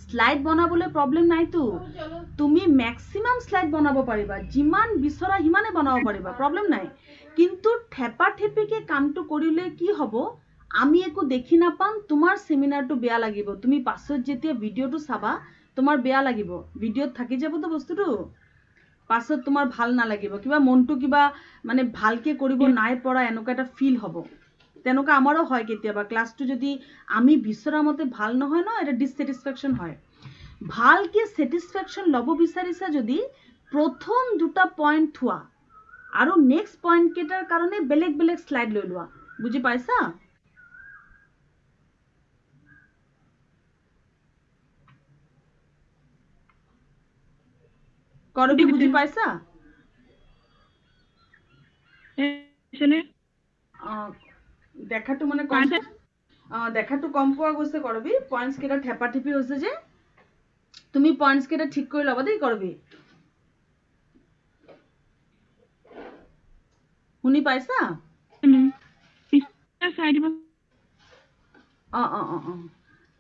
স্লাইড বনাবলৈ প্ৰবলেম নাইতো তুমি ম্যাক্সিমাম স্লাইড বনাব পাৰিবা যিমান বিচৰা হিমানে বনাব পাৰিবা প্ৰবলেম নাই কিন্তু ঠেপা ঠেপিকে কামটো কৰিলে কি হ'ব আমি একো দেখি নাপাম তোমাৰ সেমিনাৰটো বেয়া লাগিব তুমি পাছত যেতিয়া ভিডিওটো চাবা তোমাৰ বেয়া লাগিব ভিডিওত থাকি যাবতো বস্তুটো পাছত তোমাৰ ভাল নালাগিব কিবা মনটো কিবা মানে ভালকে কৰিব নাই পৰা এনেকুৱা এটা ফিল হ'ব তেনেকুৱা আমাৰো হয় কেতিয়াবা ক্লাছটো যদি আমি বিচৰা মতে ভাল নহয় ন এটা ডিসস্যাটিসফ্যাকশন হয় ভালকে স্যাটিসফ্যাকশন লব বিচাৰিছা যদি প্ৰথম দুটা পইণ্ট থোৱা আৰু নেক্সট পইণ্ট কেটাৰ কাৰণে বেলেগ বেলেগ স্লাইড লৈ লোৱা বুজি পাইছা কৰবি বুজি পাইছা দেখাটো মানে কম দেখাটো কম পোৱা গৈছে কৰবি পইণ্টছ কেটা ঠেপা ঠেপি হৈছে যে তুমি পইণ্টছ কেটা ঠিক কৰি ল'বা দেই কৰবি শুনি পাইছা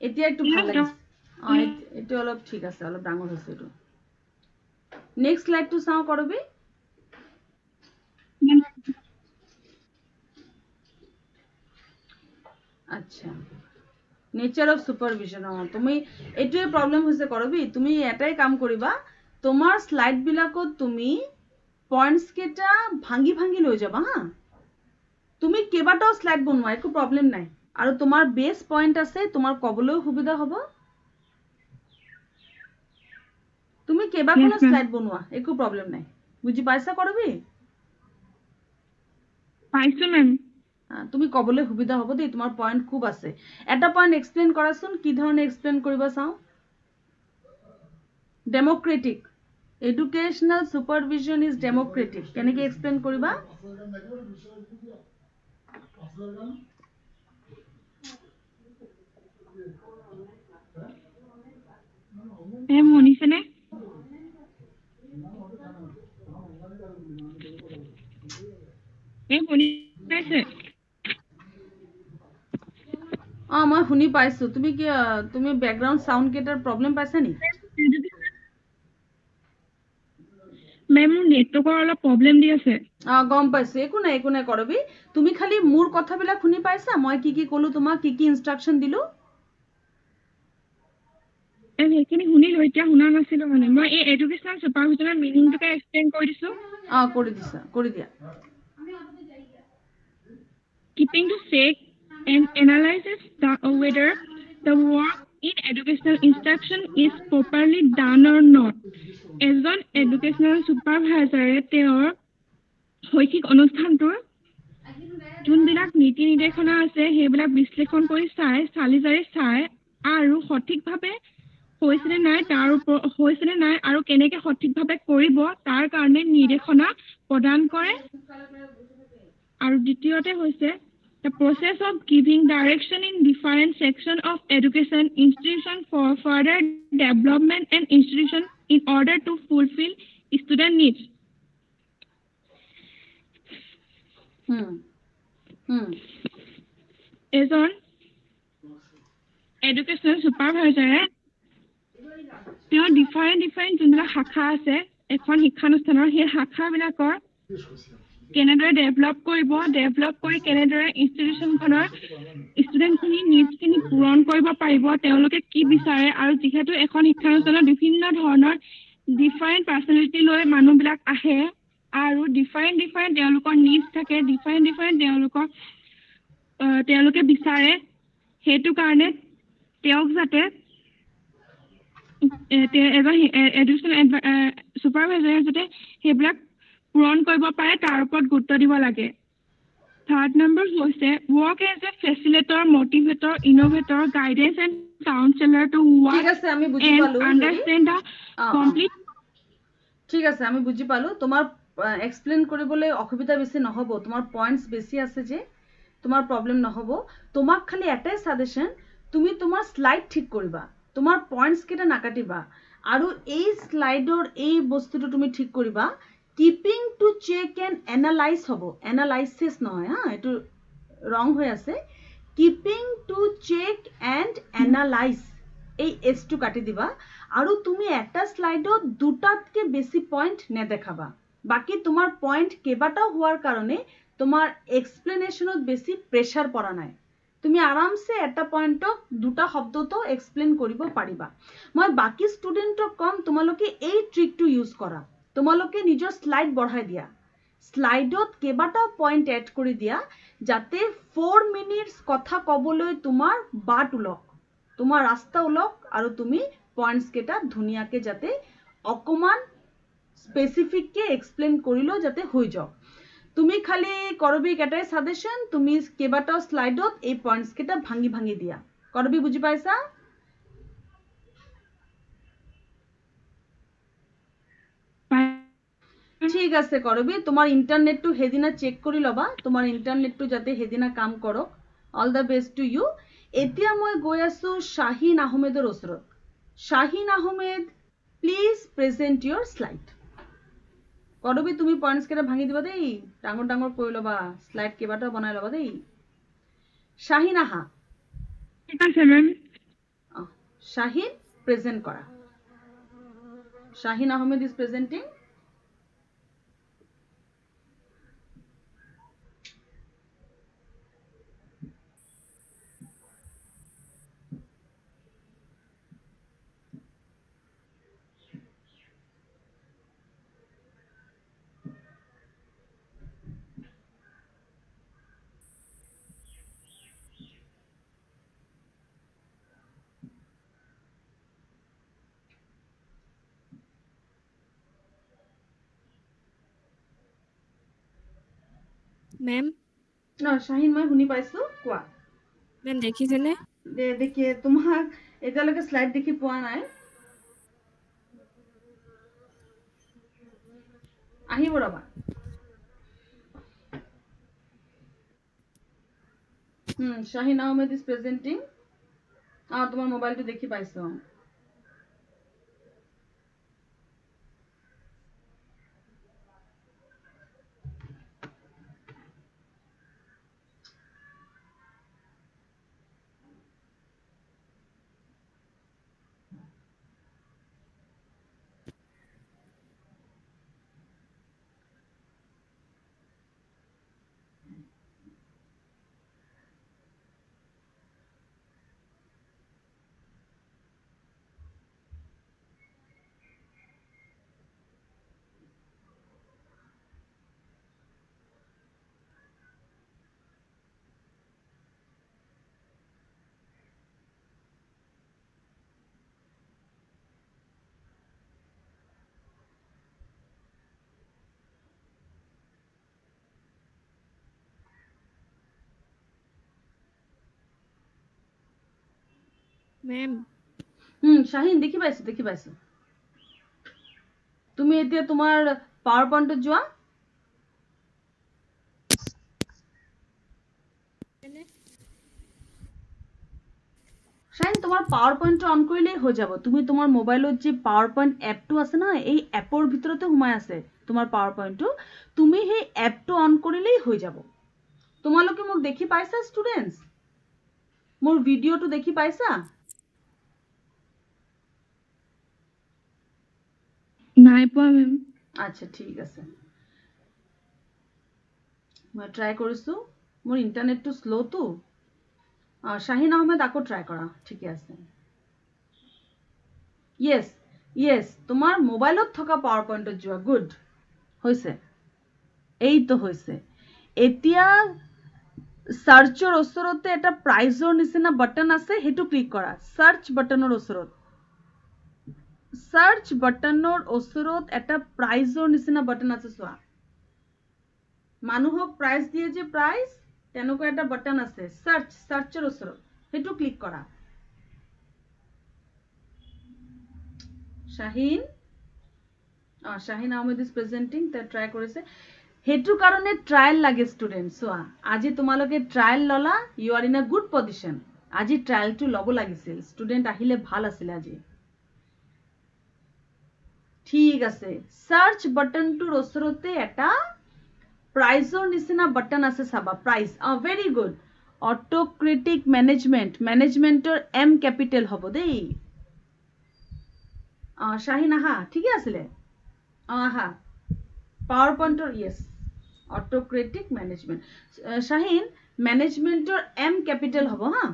এতিয়া একটু ভাল লাগিছে এটো অলপ ঠিক আছে অলপ ডাঙৰ হৈছে এটো নেক্সট স্লাইডটো চাও কৰবি আচ্ছা নেচাৰ অফ সুপাৰভিজন তুমি এটোৱে প্ৰবলেম হৈছে কৰবি তুমি এটাই কাম কৰিবা তোমাৰ স্লাইড বিলাকত তুমি পইণ্টছ কেটা ভাঙি ভাঙি লৈ যাবা হা তুমি কেবাটাও স্লাইড বনোৱা একো প্ৰবলেম নাই আৰু তোমাৰ বেস পইণ্ট আছে তোমাৰ কবলৈ সুবিধা হ'ব তুমি কেবাখনো স্লাইড বনোৱা একো প্ৰবলেম নাই বুজি পাইছা কৰবি পাইছো মেম তুমি কবলৈ সুবিধা হ'ব দেই তোমাৰ পইণ্ট খুব আছে এটা পইণ্ট এক্সপ্লেইন কৰাচোন কি ধৰণে এক্সপ্লেইন কৰিবা চাও ডেমোক্ৰেটিক এডুকেশনাল সুপাৰভিজন ইজ ডেমোক্ৰেটিক কেনেকৈ এক্সপ্লেইন কৰিবা মনিছেনে মনিছে মই শুনি পাইছো তুমি কি তুমি ব্যাকগ্ৰাউণ্ড সাউন্ড কেটাৰ প্ৰবলেম পাইছা নি মেম নেটৱৰ্কৰ অলপ প্ৰবলেম দি আছে গম পাইছো একো নাই কৰবি তুমি খালি মোৰ কথাবিলাক শুনি পাইছা মই কি ক'লো তোমাক কি ইনস্ট্ৰাকশন দিলো সেইখিনি শুনিলো এতিয়া শুনা নাছিলো মানে মই এই এডুকেশনাল সুপাৰভিজনৰ মিনিংটোকে এক্সপ্লেইন কৰি দিছো কৰি দিয়া keeping to check and analyzes whether the work in educational instruction is properly done or not. এজন educational supervisor তেওঁৰ শৈক্ষিক অনুষ্ঠানটোৰ যোনবিলাক নীতি নিৰ্দেশনা আছে সেইবিলাক বিশ্লেষণ কৰি চালি জাৰি চাই আৰু সঠিকভাৱে হৈছেনে নাই আৰু কেনেকৈ সঠিকভাৱে কৰিব তাৰ কাৰণে নিৰ্দেশনা প্ৰদান কৰে আৰু দ্বিতীয়তে হৈছে the process of giving direction in different sections of education institution for further development and institution in order to fulfill student needs. এজন educational supervisor তেওঁ different যোনবিলাক শাখা আছে এখন শিক্ষানুষ্ঠানৰ সেই শাখাবিলাকৰ কেনেদৰে ডেভেলপ কৰি কেনেদৰে ইনষ্টিটিউশ্যনখনৰ ষ্টুডেণ্টখিনি নিডছখিনি পূৰণ কৰিব পাৰিব, তেওঁলোকে কি বিচাৰে, আৰু যিহেতু এখন শিক্ষানুষ্ঠানত বিভিন্ন ধৰণৰ ডিফাৰেণ্ট পাৰ্চনেলিটি লৈ মানুহবিলাক আহে আৰু ডিফাৰেণ্ট তেওঁলোকৰ নিডছ থাকে, ডিফাৰেণ্ট তেওঁলোকে বিচাৰে, সেইটো কাৰণে তেওঁক যাতে এজন এডুকেশ্যন ছুপাৰভাইজাৰে যাতে সেইবিলাক পূৰণ কৰিব পাৰে তাৰ ওপৰত গুৰুত্ব দিব লাগে। থাৰ্ড নম্বৰ হৈছে work as a facilitator, motivator, innovator, guidance and counsellor to ঠিক ৱৰ্ক আছে, আমি বুজি এণ্ড পালো। Understand the complete. ঠিক আছে, আমি বুজি পালো। তোমাৰ এক্সপ্লেইন কৰিবলৈ অসুবিধা বেছি নহ'ব, তোমাৰ পইণ্টছ বেছি আছে যে তোমাৰ প্ৰব্লেম নহ'ব। তোমাক খালি এটাই ছাজেশ্যন, তুমি তোমাৰ শ্লাইড ঠিক কৰিবা, তোমাৰ পইণ্টছ কেইটা নাকাটিবা, আৰু এই শ্লাইডৰ এই বস্তুটো তুমি ঠিক কৰিবা। Keeping to check and analyse হ'ব, এনালাইচিছ নহয় হা, এইটো ৰং হৈ আছে। Keeping to check and analyse, এই এছটো কাটি দিবা, আৰু তুমি এটা শ্লাইডত দুটাতকে বেছি পইণ্ট নেদেখাবা। বাকী তোমাৰ পইণ্ট কেইবাটাও হোৱাৰ কাৰণে তোমাৰ এক্সপ্লেনেশ্যনত বেছি প্ৰেছাৰ পৰা নাই, তুমি আৰামছে এটা পইণ্টক দুটা শব্দতো এক্সপ্লেইন কৰিব পাৰিবা। মই বাকী ষ্টুডেণ্টক কম, তোমালোকে এই ট্ৰিকটো ইউজ কৰা, তোমালোকে নিজৰ শ্লাইড বঢ়াই দিয়া, শ্লাইডত কেইবাটাও পইণ্ট এড কৰি দিয়া, যাতে 4 মিনিটছ কথা ক'বলৈ তোমাৰ বাট ওলক, তোমাৰ ৰাস্তা ওলক, আৰু তুমি পইণ্টছ কেইটা ধুনীয়াকে যাতে অকমান স্পেচিফিককে এক্সপ্লেইন কৰিলেও যাতে হৈ যাওক। তুমি খালি কৰবীক এটাই ছাজেশ্যন, তুমি কেইবাটাও শ্লাইডত এই পইণ্টছ কেইটা ভাঙি ভাঙি দিয়া। কৰবী বুজি পাইছা? ঠিক আছে কৰবী, তোমাৰ ইণ্টাৰনেটটো সেইদিনা চেক কৰি ল'বা, তোমাৰ ইণ্টাৰনেটটো যাতে সেইদিনা কাম কৰক। All the best to you. এতিয়া মই গৈ আছো শাহিন আহমেদৰ ওচৰত। Shahin Ahmed, please present your slide. Karabi তুমি পইণ্টছ কেইটা ভাঙি দিবা দেই, ডাঙৰ ডাঙৰ কৰি ল'বা, শ্লাইড কেইবাটাও বনাই ল'বা দেই। শাহিন আহা। ঠিক আছে মেম। শাহিন প্ৰেজেণ্ট কৰা। শাহিন আহমেদ ইজ প্ৰেজেণ্টিং। মেম শাহিন, মই শুনি পাইছো, কোৱা। মেম দেখিছেনে? দেখি তোমাক এতিয়ালৈকে শ্লাইড দেখি পোৱা নাই, আহিব ৰবা। শাহিন আহমেদ ইজ প্ৰেজেণ্টিং। তোমাৰ মোবাইলটো দেখি পাইছো। মেম শাহিন দেখি পাইছো। তুমি এতিয়া তোমাৰ পাৱাৰ পইণ্টত যোৱা। শাহিন, তোমাৰ পাৱাৰ পইণ্টটো অন কৰিলেই হৈ যাব। তুমি তোমাৰ মোবাইলত যে পাৱাৰ পইণ্ট এপটো আছে না, এই এপৰ ভিতৰতে সোমাই আছে তোমাৰ পাৱাৰ পইণ্টটো, তুমি সেই এপটো অন কৰিলেই হৈ যাব। তোমালোকে মোক দেখি পাইছা ষ্টুডেণ্টছ? মোৰ ভিডিঅ'টো দেখি পাইছা? নাই পোৱা মেম আচ্ছা ঠিক আছে মই ট্ৰাই কৰিছো মোৰ ইন্টাৰনেটটো স্লো তো শাহিন আহমেদ আকৌ ট্ৰাই কৰা ঠিকে আছে ইয়েস তোমাৰ মোবাইলত থকা পাৱাৰ পইণ্টত যোৱা গুড হৈছে এইটো হৈছে এতিয়া সাৰ্চৰ ওচৰতে এটা প্ৰাইজৰ নিচিনা বাটন আছে হেতু ক্লিক কৰা সাৰ্চ বাটনৰ ওচৰত এটা প্ৰাইজৰ নিচিনা বাটন আছে চোৱা মানুহক প্ৰাইজ দিয়ে যে প্ৰাইজ তেনেকুৱা এটা বাটন আছে সাৰ্চৰ ওচৰত হেতু ক্লিক কৰা শাহিন আহমেদ ইজ প্ৰেজেন্টিং তে ট্ৰাই কৰিছে হেতু কাৰণে ট্ৰায়াল লাগে ষ্টুডেন্ট চোৱা আজি তোমালোকে ট্ৰায়াল ললা you are in a good position আজি ট্ৰায়ালটো লব লাগিছিল ষ্টুডেন্ট আহিলে ভাল আছিল আজি ঠিক আছে সাৰ্চ বাটনটোৰ ওচৰতে এটা প্ৰাইজৰ নিচিনা বাটন আছে চাবা প্ৰাইজ ভেৰি গুড অটোক্ৰেটিক মেনেজমেন্টৰ এম ক্যাপিটেল হ'ব দেই শাহিন আহা ঠিকে আছিলে আহা পাৱাৰ পইণ্টৰ ইয়েস অটোক্ৰেটিক মেনেজমেন্ট শাহিন মেনেজমেন্টৰ এম ক্যাপিটেল হ'ব হা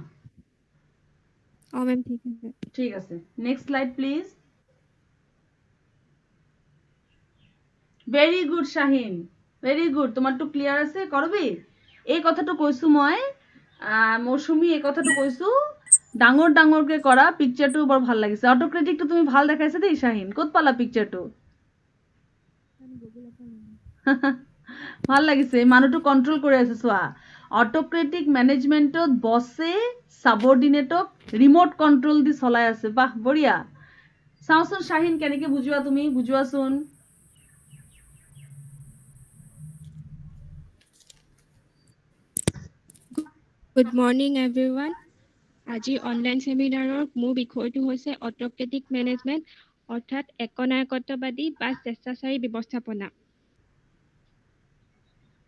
মেম ঠিক আছে ঠিক আছে next slide please very good Shahin very good তোমাৰটো ক্লিয়াৰ আছে কৰবি এই কথাটো কৈছো মই মৌসুমী এই কথাটো কৈছো ডাঙৰকে কৰা পিকচাৰটো বৰ ভাল লাগিছে অটোক্ৰেটিকটো তুমি ভাল দেখাইছে দেই শাহিন ক'ত পালা পিকচাৰটো ভাল লাগিছে মানুহটো কন্ট্ৰোল কৰি আছে চোৱা অটোক্ৰেটিক মেনেজমেন্টত বছে সাবঅৰ্ডিনেটক ৰিমোট কন্ট্ৰোল দি চলাই আছে বাহ বঢ়িয়া চাওচোন শাহিন কেনেকে বুজোৱা তুমি বুজোৱাচোন গুড মৰ্নিং এভৰিৱান আজি অনলাইন সেমিনাৰৰ মোৰ বিষয়টো হৈছে অটোক্ৰেটিক মেনেজমেন্ট অৰ্থাৎ একনায়কত্ববাদী বা স্বেচ্ছাচাৰী ব্যৱস্থাপনা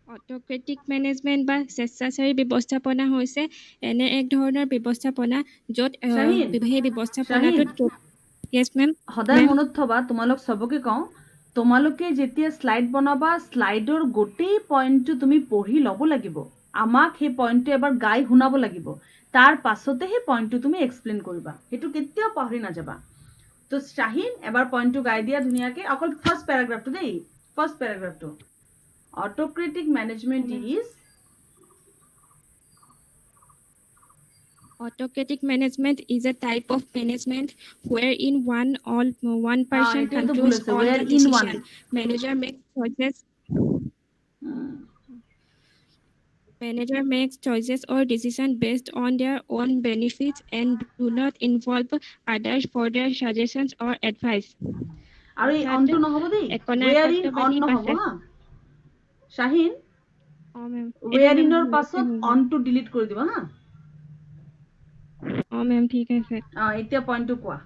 অটোক্ৰেটিক মেনেজমেন্ট বা স্বেচ্ছাচাৰী ব্যৱস্থাপনা হৈছে এনে এক ধৰণৰ ব্যৱস্থাপনা য'ত শাহিন সেই ব্যৱস্থাপনাটোত ইয়েছ মেম সদায় মনত থবা তোমালোক সবকে কওঁ তোমালোকে যেতিয়া স্লাইড বনাবা স্লাইডৰ গোটেই পইণ্টটো তুমি পঢ়ি ল'ব লাগিব আমাক সেই পইণ্টটো এবাৰ গাই শুনাব লাগিব তাৰ পাছতে সেই পইণ্টটো তুমি এক্সপ্লেইন কৰিবা হেতু কেতিয়াও পাহৰি নাযাবা তো শাহিন এবাৰ পইণ্টটো গাই দিয়া ধুনীয়াকে অকল ফাৰ্স্ট প্যাৰাগ্ৰাফটো দেই ফাৰ্স্ট প্যাৰাগ্ৰাফটো autocratic management is Autocratic management is a type of management wherein one person it is the controls bullet, all where the in decision. one. Manager makes choices or decisions based on their own benefits and do not involve others for their suggestions or advice. আৰু এই অনটো নহব দেই where in on নহব হা Shahin where in ৰ পাছত অনটো delete কৰি দিবা হা মেম ঠিক আছে এতিয়া পইণ্টটো কোৱা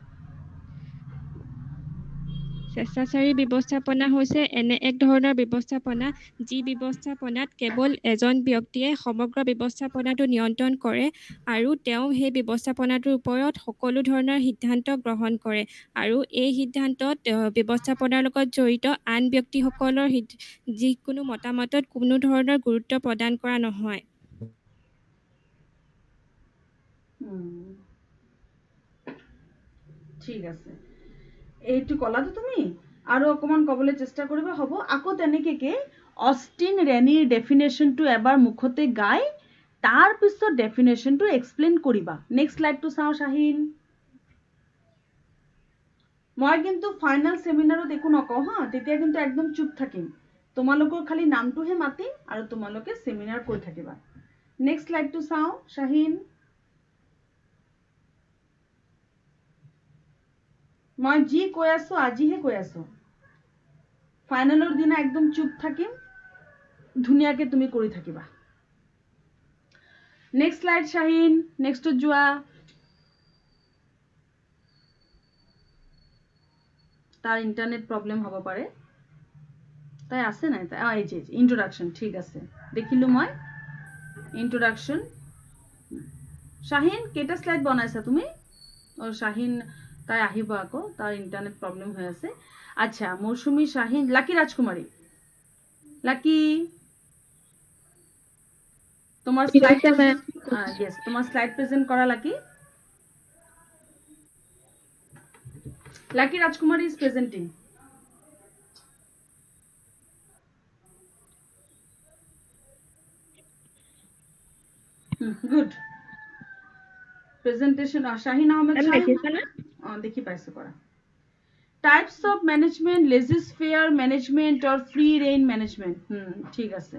স্বেচ্ছাচাৰী ব্যৱস্থাপনা হৈছে এনে এক ধৰণৰ ব্যৱস্থাপনা যি ব্যৱস্থাপনাত কেৱল এজন ব্যক্তিয়ে সমগ্ৰ ব্যৱস্থাপনাটো নিয়ন্ত্ৰণ কৰে আৰু তেওঁ সেই ব্যৱস্থাপনাটোৰ ওপৰত সকলো ধৰণৰ সিদ্ধান্ত গ্ৰহণ কৰে আৰু এই সিদ্ধান্তত ব্যৱস্থাপনাৰ লগত জড়িত আন ব্যক্তিসকলৰ যিকোনো মতামতত কোনো ধৰণৰ গুৰুত্ব প্ৰদান কৰা নহয় ঠিক আছে এইটো কলাতো তুমি আৰু অকমান কবলৈ চেষ্টা কৰিবা হ'ব আকৌ তেনেকে অস্টিন ৰেনিৰ ডেফিনেশনটো এবাৰ মুখতে গাই তাৰ পিছত ডেফিনেশনটো এক্সপ্লেইন কৰিবা নেক্সট স্লাইডটো চাও শাহিন মই কিন্তু ফাইনাল সেমিনাৰত একো নকওঁ হা তেতিয়া কিন্তু একদম চুপ থাকিম তোমালোকৰ খালি নামটোহে মাতিম আৰু তোমালোকে সেমিনাৰ কৈ থাকিবা নেক্সট স্লাইডটো চাও শাহিন মই যি কৈ আছো আজিহে কৈ আছো ফাইনালৰ দিনা একদম চুপ থাকিম ধুনীয়াকে তুমি কৰি থাকিবা নেক্সট স্লাইড শাহিন নেক্সটত যোৱা তাৰ ইন্টাৰনেট প্ৰবলেম হ'ব পাৰে তাই আছে নাই তাই এই যে ইন্ট্রোডাকশন ঠিক আছে দেখিলো মই ইন্ট্রোডাকশন শাহিন কেটা স্লাইড বনাইছা তুমি ও শাহিন তাই আহিব আকৌ তাৰ ইন্টারনেট প্রবলেম হৈ আছে আচ্ছা মৌসুমী শাহিন লাকি রাজকুমারী লাকি তোমার স্লাইড ইয়েস তোমার স্লাইড প্রেজেন্ট করা Lucky Lucky Rajkumari is presenting good presentation Shahin Ahmed দেখি পাইছো করা types of management laissez faire management or free rein management ঠিক আছে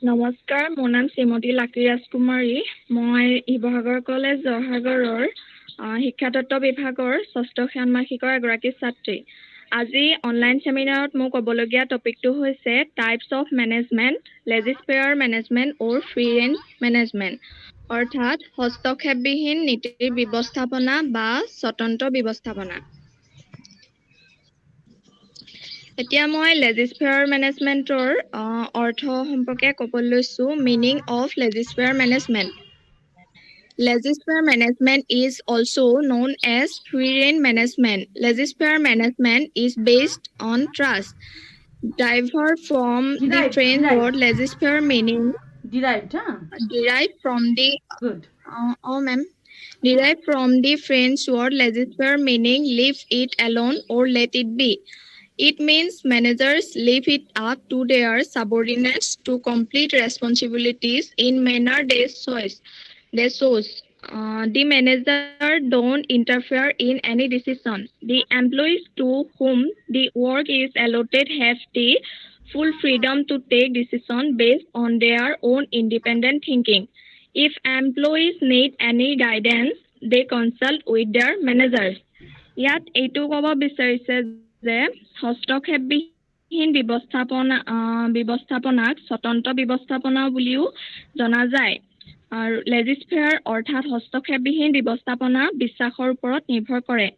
নমস্কাৰ মোৰ নাম শ্ৰীমতী লাকি ৰাজকুমাৰী মই শিৱসাগৰ কলেজ জয়সাগৰৰ শিক্ষাতত্ত্ব বিভাগৰ ষষ্ঠ ষান্মাসিকৰ এগৰাকী ছাত্ৰী আজি অনলাইন ছেমিনাৰত মোৰ ক'বলগীয়া টপিকটো হৈছে types of management laissez faire management or free range management অৰ্থাৎ হস্তক্ষেপবিহীন নীতিৰ ব্যৱস্থাপনা বা স্বতন্ত্ৰ ব্যৱস্থাপনা এতিয়া মই লেজিছফেয়াৰ মেনেজমেণ্টৰ অৰ্থ সম্পৰ্কে ক'ব লৈছোঁ meaning of laissez faire management Legislative management is also known as free rein management. Legislative management is based on trust. Derived from the French word legislature meaning derived from the good derived from the French word legislature meaning leave it alone or let it be. It means managers leave it up to their subordinates to complete responsibilities in manner they choose. The manager don't interfere in any decision. The employees to whom the work is allotted have the full freedom to take decisions based on their own independent thinking. If employees need any guidance, they consult with their managers. ইয়াত এইটো ক'ব বিচাৰিছে যে হস্তক্ষেপবিহীন ব্যৱস্থাপনাক স্বতন্ত্ৰ ব্যৱস্থাপনা বুলিও জনা যায় আৰু লেজিছফেয়াৰ অৰ্থাৎ হস্তক্ষেপবিহীন ব্যৱস্থাপনা বিশ্বাসৰ ওপৰত নিৰ্ভৰ কৰে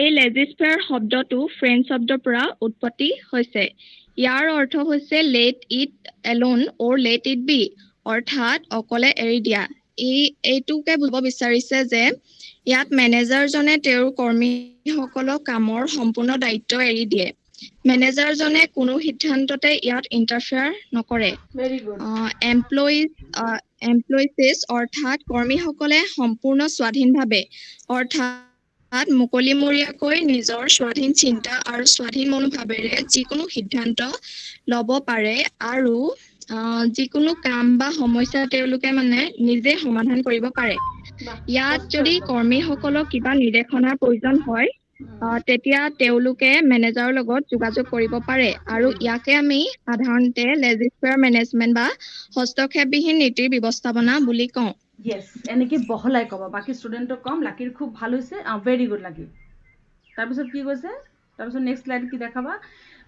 এই লেজিছফেয়াৰ শব্দটো ফ্ৰেঞ্চ শব্দৰ পৰা উৎপত্তি হৈছে ইয়াৰ অৰ্থ হৈছে let it alone or let it be অৰ্থাৎ অকলে এৰি দিয়া এইটোকে বুজাব বিচাৰিছে যে ইয়াত মেনেজাৰজনে তেওঁৰ কৰ্মীসকলক কামৰ সম্পূৰ্ণ দায়িত্ব এৰি দিয়ে মেনেজাৰজনে কোনো সিদ্ধান্ততে ইয়াত ইণ্টাৰফেয়াৰ নকৰে এমপ্লয়িজ অৰ্থাৎ কৰ্মীসকলে সম্পূৰ্ণ স্বাধীনভাৱে অৰ্থাৎ মুকলিমূৰীয়াকৈ নিজৰ স্বাধীন চিন্তা আৰু স্বাধীন মনোভাৱেৰে যিকোনো সিদ্ধান্ত ল'ব পাৰে আৰু যিকোনো কাম বা সমস্যা তেওঁলোকে মানে নিজে সমাধান কৰিব পাৰে ইয়াত যদি কৰ্মীসকলক কিবা নিৰ্দেশনাৰ প্ৰয়োজন হয় তেতিয়া তেওঁলোকে মেনেজাৰৰ লগত যোগাযোগ কৰিব পাৰে আৰু ইয়াকে আমি সাধাৰণতে লেজিছফেয়াৰ মেনেজমেণ্ট বা হস্তক্ষেপবিহীন নীতিৰ ব্যৱস্থাপনা বুলি কওঁ ইয়েস এনেকে বহলাই ক'ব বাকি ষ্টুডেণ্টক কম লাকিৰ খুব ভাল হৈছে ভেৰি গুড লাকি তাৰপিছত কি কৈছে তাৰপিছত নেক্সট স্লাইড কি দেখাবা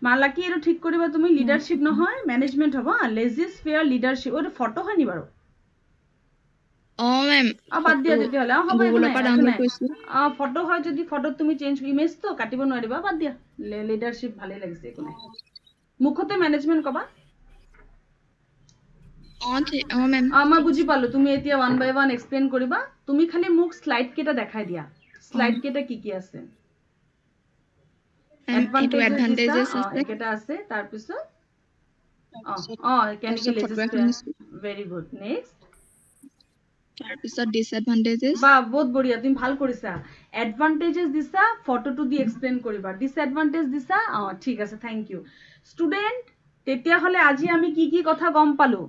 মা লাকি এইটো ঠিক কৰিবা তুমি লিডাৰশ্বিপ নহয় মেনেজমেণ্ট হ'ব লেজিছফেয়াৰ লিডাৰশ্বিপ এইটো ফটো হয় নি বাৰু মেম বাদ দিয়া তেতিয়াহ'লে হ'ব ফটো হয় যদি ফটোত তুমি চেঞ্জ ইমেজটো কাটিব নোৱাৰিবা বাদ দিয়া লিডাৰশ্বিপ ভালেই লাগিছে একো নাই মুখতে মেনেজমেণ্ট ক'বা মই বুজি পালো তুমি এতিয়া 1 by 1 এক্সপ্লেইন কৰিবা তুমি খালি মোক স্লাইড কেইটা দেখাই দিয়া স্লাইড কেইটা কি কি আছে এডভান্টেজেস কেইটা আছে তাৰ পিছত কেনেকৈ লেজিছফেয়াৰ ভেৰি গুড নেক্সট তাৰ পিছত ডিসএডভান্টেজেস বা বহুত বঢ়িয়া তুমি ভাল কৰিছা এডভান্টেজেস দিছা ফটোটো দি এক্সপ্লেইন কৰিবা ডিসএডভান্টেজ দিছা ঠিক আছে থ্যাংক ইউ ষ্টুডেন্ট তেতিয়াহ'লে আজি আমি কি কি কথা গম পালো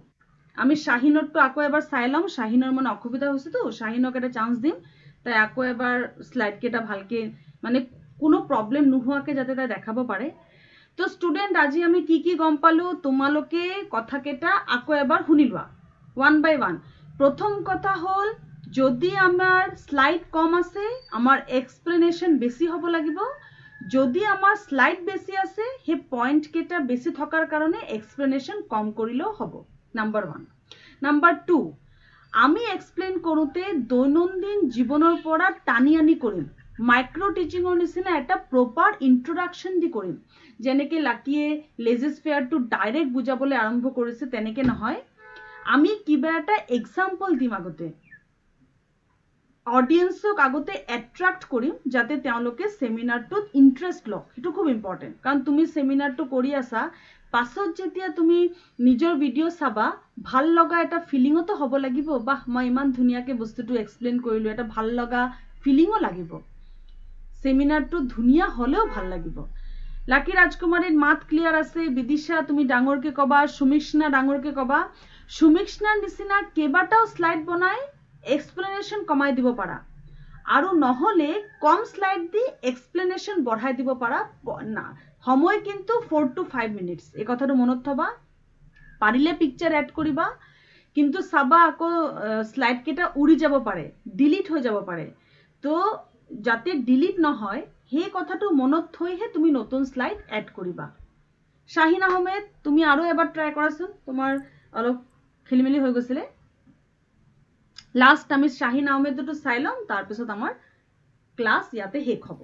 আমি শাহিনৰটো আকৌ এবাৰ চাই লম শাহিনৰ মানে অসুবিধা হৈছে তো শাহিনক এটা চান্স দিম তাই আকৌ এবাৰ স্লাইড কেইটা ভালকে মানে কোনো প্ৰবলেম নোহোৱাকে যাতে তাই দেখাব পাৰে তো ষ্টুডেন্ট আজি আমি কি কি গম পালো তোমালোকে কথা কেইটা আকৌ এবাৰ শুনি লোৱা 1 by 1 প্ৰথম কথা হল যদি আমাৰ স্লাইড কম আছে আমাৰ এক্সপ্লেনেশন বেছি হ'ব লাগিব যদি আমাৰ স্লাইড বেছি আছে হে পয়েন্ট কেটা বেছি থকাৰ কাৰণে এক্সপ্লেনেশন কম কৰিলেও হ'ব নাম্বাৰ 1 নাম্বাৰ 2 আমি এক্সপ্লেইন কৰোতে দৈনন্দিন জীৱনৰ পৰা টানি আনি কৰিম মাইক্ৰো টিচিংৰ নিচিনা এটা প্ৰপাৰ ইন্ট্ৰোডাকশন দি কৰিম যেনেকৈ লাকিয়ে লেজিছফেয়াৰটো ডাইৰেক্ট বুজাবলৈ আৰম্ভ কৰিছে তেনেকৈ নহয় আমি কিবা এটা এক্সাম্পল দিম আগতে অডিয়েন্সক আগতে এট্ৰাক্ট কৰিম যাতে তেওঁলোকে সেমিনাৰটোত ইন্টাৰেষ্ট লওক সেইটো খুব ইম্পৰ্টেণ্ট কাৰণ তুমি সেমিনাৰটো কৰি আছা পাছত যেতিয়া তুমি নিজৰ ভিডিঅ' চাবা ভাল লগা এটা ফিলিঙতো হ'ব লাগিব বাহ মই ইমান ধুনীয়াকৈ বস্তুটো এক্সপ্লেইন কৰিলোঁ এটা ভাল লগা ফিলিঙো লাগিব সেমিনাৰটো ধুনীয়া হ'লেও ভাল লাগিব লাকি ৰাজকুমাৰীৰ মাত ক্লিয়াৰ আছে বিদিশা তুমি ডাঙৰকৈ ক'বা সুমিক্ষ্ণা ডাঙৰকৈ ক'বা সুমিক্ষ্ণাৰ নিচিনা কেইবাটাও শ্লাইড বনাই এক্সপ্লেনেশ্যন কমাই দিব পাৰা আৰু নহলে কম শ্লাইড দি এক্সপ্লেনেশ্যন বঢ়াই দিব পাৰা না সময় কিন্তু 4 to 5 মিনিটস এই কথাটো মনত থবা পাৰিলে পিকচাৰ এড কৰিবা কিন্তু চাবা আকৌ শ্লাইড কেইটা উৰি যাব পাৰে ডিলিট হৈ যাব পাৰে তো যাতে ডিলিট নহয় সেই কথাটো মনত থৈহে তুমি নতুন শ্লাইড এড কৰিবা শাহিন আহমেদ তুমি আৰু এবাৰ ট্ৰাই কৰাচোন তোমাৰ অলপ খেলিমেলি হৈ গৈছিলে লাষ্ট আমি শাহিন আহমেদটো চাই লম তাৰ পিছত আমাৰ ক্লাস ইয়াতে শেষ হ'ব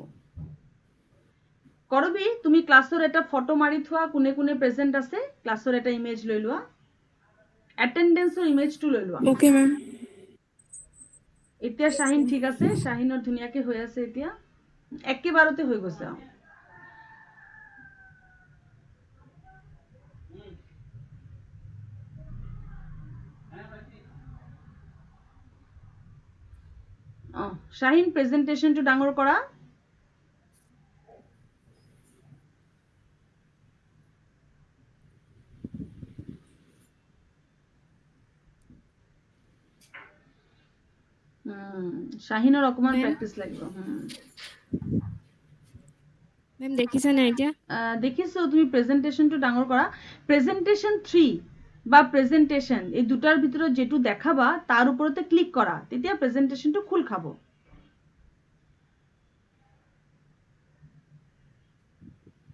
কৰবি তুমি ক্লাসৰ এটা ফটো মাৰি থোৱা কোনে কোনে প্ৰেজেন্ট আছে ক্লাসৰ এটা ইমেজ লৈ লোৱা এটেন্ডেন্সৰ ইমেজটো লৈ লোৱা ওকে মেম এতিয়া শাহিন ঠিক আছে শাহিনৰ ধুনীয়াকৈ হৈ আছে এতিয়া একেবাৰতে হৈ গৈছে শাহিন প্ৰেজেন্টেশনটো ডাঙৰ কৰা শাহিনৰ অকমান প্ৰেক্টিস লাগিব মেম দেখিছা না এতিয়া দেখিছো তুমি প্ৰেজেন্টেশনটো ডাঙৰ কৰা প্ৰেজেন্টেশন 3 বা প্ৰেজেন্টেশন এই দুটাৰ ভিতৰত যেটো দেখাবা তাৰ ওপৰতে ক্লিক কৰা তেতিয়া প্ৰেজেন্টেশনটো খুল খাব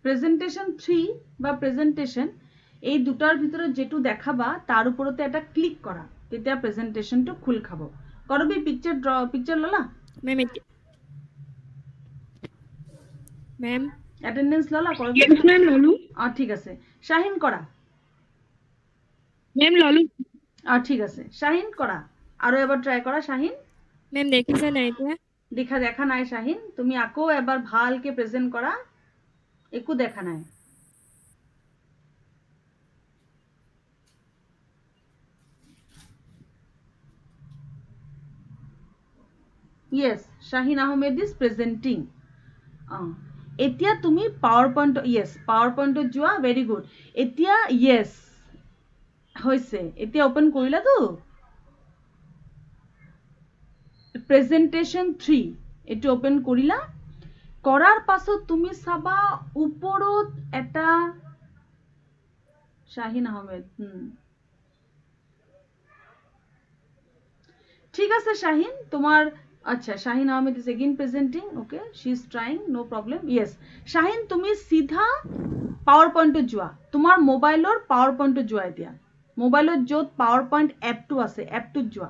প্ৰেজেন্টেশন 3 বা প্ৰেজেন্টেশন এই দুটাৰ ভিতৰত যেটো দেখাবা তাৰ ওপৰতে এটা ক্লিক কৰা তেতিয়া প্ৰেজেন্টেশনটো খুল খাব কৰবি পিকচাৰ ললা মেম মেম অ্যাটেন্ডেন্স ললা করবি Yes, ma'am, ললো। ঠিক আছে শাহিন করা Ma'am, ললো। ঠিক আছে শাহিন করা আৰু এবাৰ ট্ৰাই কৰা শাহিন মেম দেখিছা না এতিয়া দেখা নাই শাহিন তুমি আকৌ এবাৰ ভালকে প্ৰেজেন্ট কৰা একো দেখা নাই Yes, Shahin Ahmed is presenting. এতিয়া তুমি PowerPoint yes PowerPoint যোৱা very good. এতিয়া yes হৈছে এতিয়া ওপেন কৰিলা তো presentation 3 এটো ওপেন কৰিলা কৰাৰ পাছত তুমি চাবা ওপৰত এটা শাহিন আহমেদ ঠিক আছে শাহিন তোমার আচ্ছা Shahin Ahmed is again presenting okay she is trying no problem yes Shahin তুমি সিধা PowerPoint যোৱা তোমাৰ মোবাইলৰ PowerPoint যোৱা এতিয়া মোবাইলত যত PowerPoint এপটো আছে এপটো যোৱা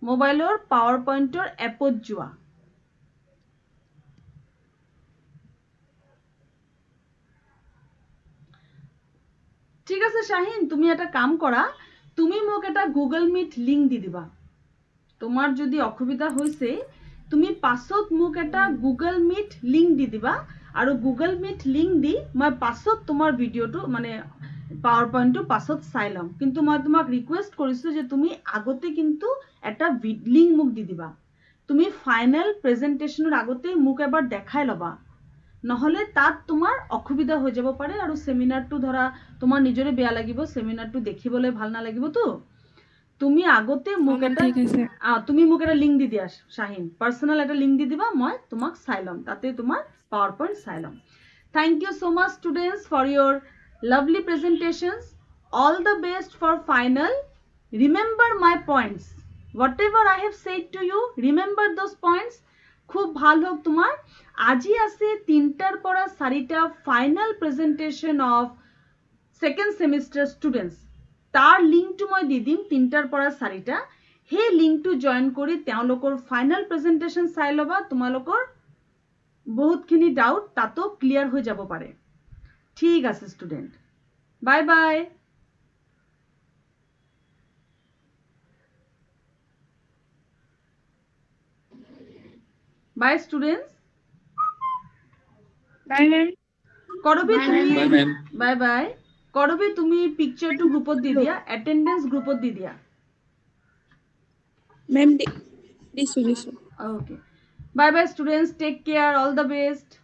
মোবাইলৰ PowerPointৰ এপত যোৱা ঠিক আছে শাহিন তুমি এটা কাম কৰা তুমি মোক এটা গুগল মিট লিংক দি দিবা তোমার যদি অসুবিধা হইছে তুমি পাছত মোক এটা গুগল মিট লিংক দি দিবা আৰু গুগল মিট লিংক দি মই পাছত তোমাৰ ভিডিওটো মানে PowerPointটো পাছত চাই লম কিন্তু মই তোমাক ৰিকুৱেষ্ট কৰিছো যে তুমি আগতে কিন্তু এটা লিংক মোক দি দিবা তুমি ফাইনাল প্ৰেজেন্টেশনৰ আগতে মোক এবাৰ দেখাই লবা নহলে তাত তোমাৰ অসুবিধা হৈ যাব পাৰে আৰু সেমিনাৰটো ধৰা তোমাৰ নিজৰে বেয়া লাগিব সেমিনাৰটো দেখিবলৈ ভাল না লাগিব তো তুমি আগতে মোক এটা তুমি মোক এটা লিংক দি দিয়া শাহিন পার্সোনাল একটা লিংক দি দিবা মই তোমাক চাই লম তাতে তোমার PowerPoint চাই লম thank you so much students for your lovely presentations all the best for final remember my points whatever I have said to you remember those points খুব ভাল হোক তোমার আজি আছে 3টার পৰা 4টা final presentation of second semester students তাৰ লিংকটো মই দি দিম 3টাৰ পৰা 4টা হে লিংকটো জয়েন কৰি তেওঁলোকৰ ফাইনাল প্ৰেজেন্টেশন চাই লবা তোমালোকৰ বহুতখিনি ডাউট তাতো ক্লিয়াৰ হৈ যাব পাৰে ঠিক আছে স্টুডেন্ট, বাই বাই। বাই স্টুডেন্টস। বাই মেম। কৰবী তুমি বাই মেম। Bye bye. কৰবী তুমি পিকচাৰটো গ্ৰুপত দি দিয়া, এটেনডেন্স গ্ৰুপত দি দিয়া। মেম দিছো। Okay. Bye bye students. Take care. All the best.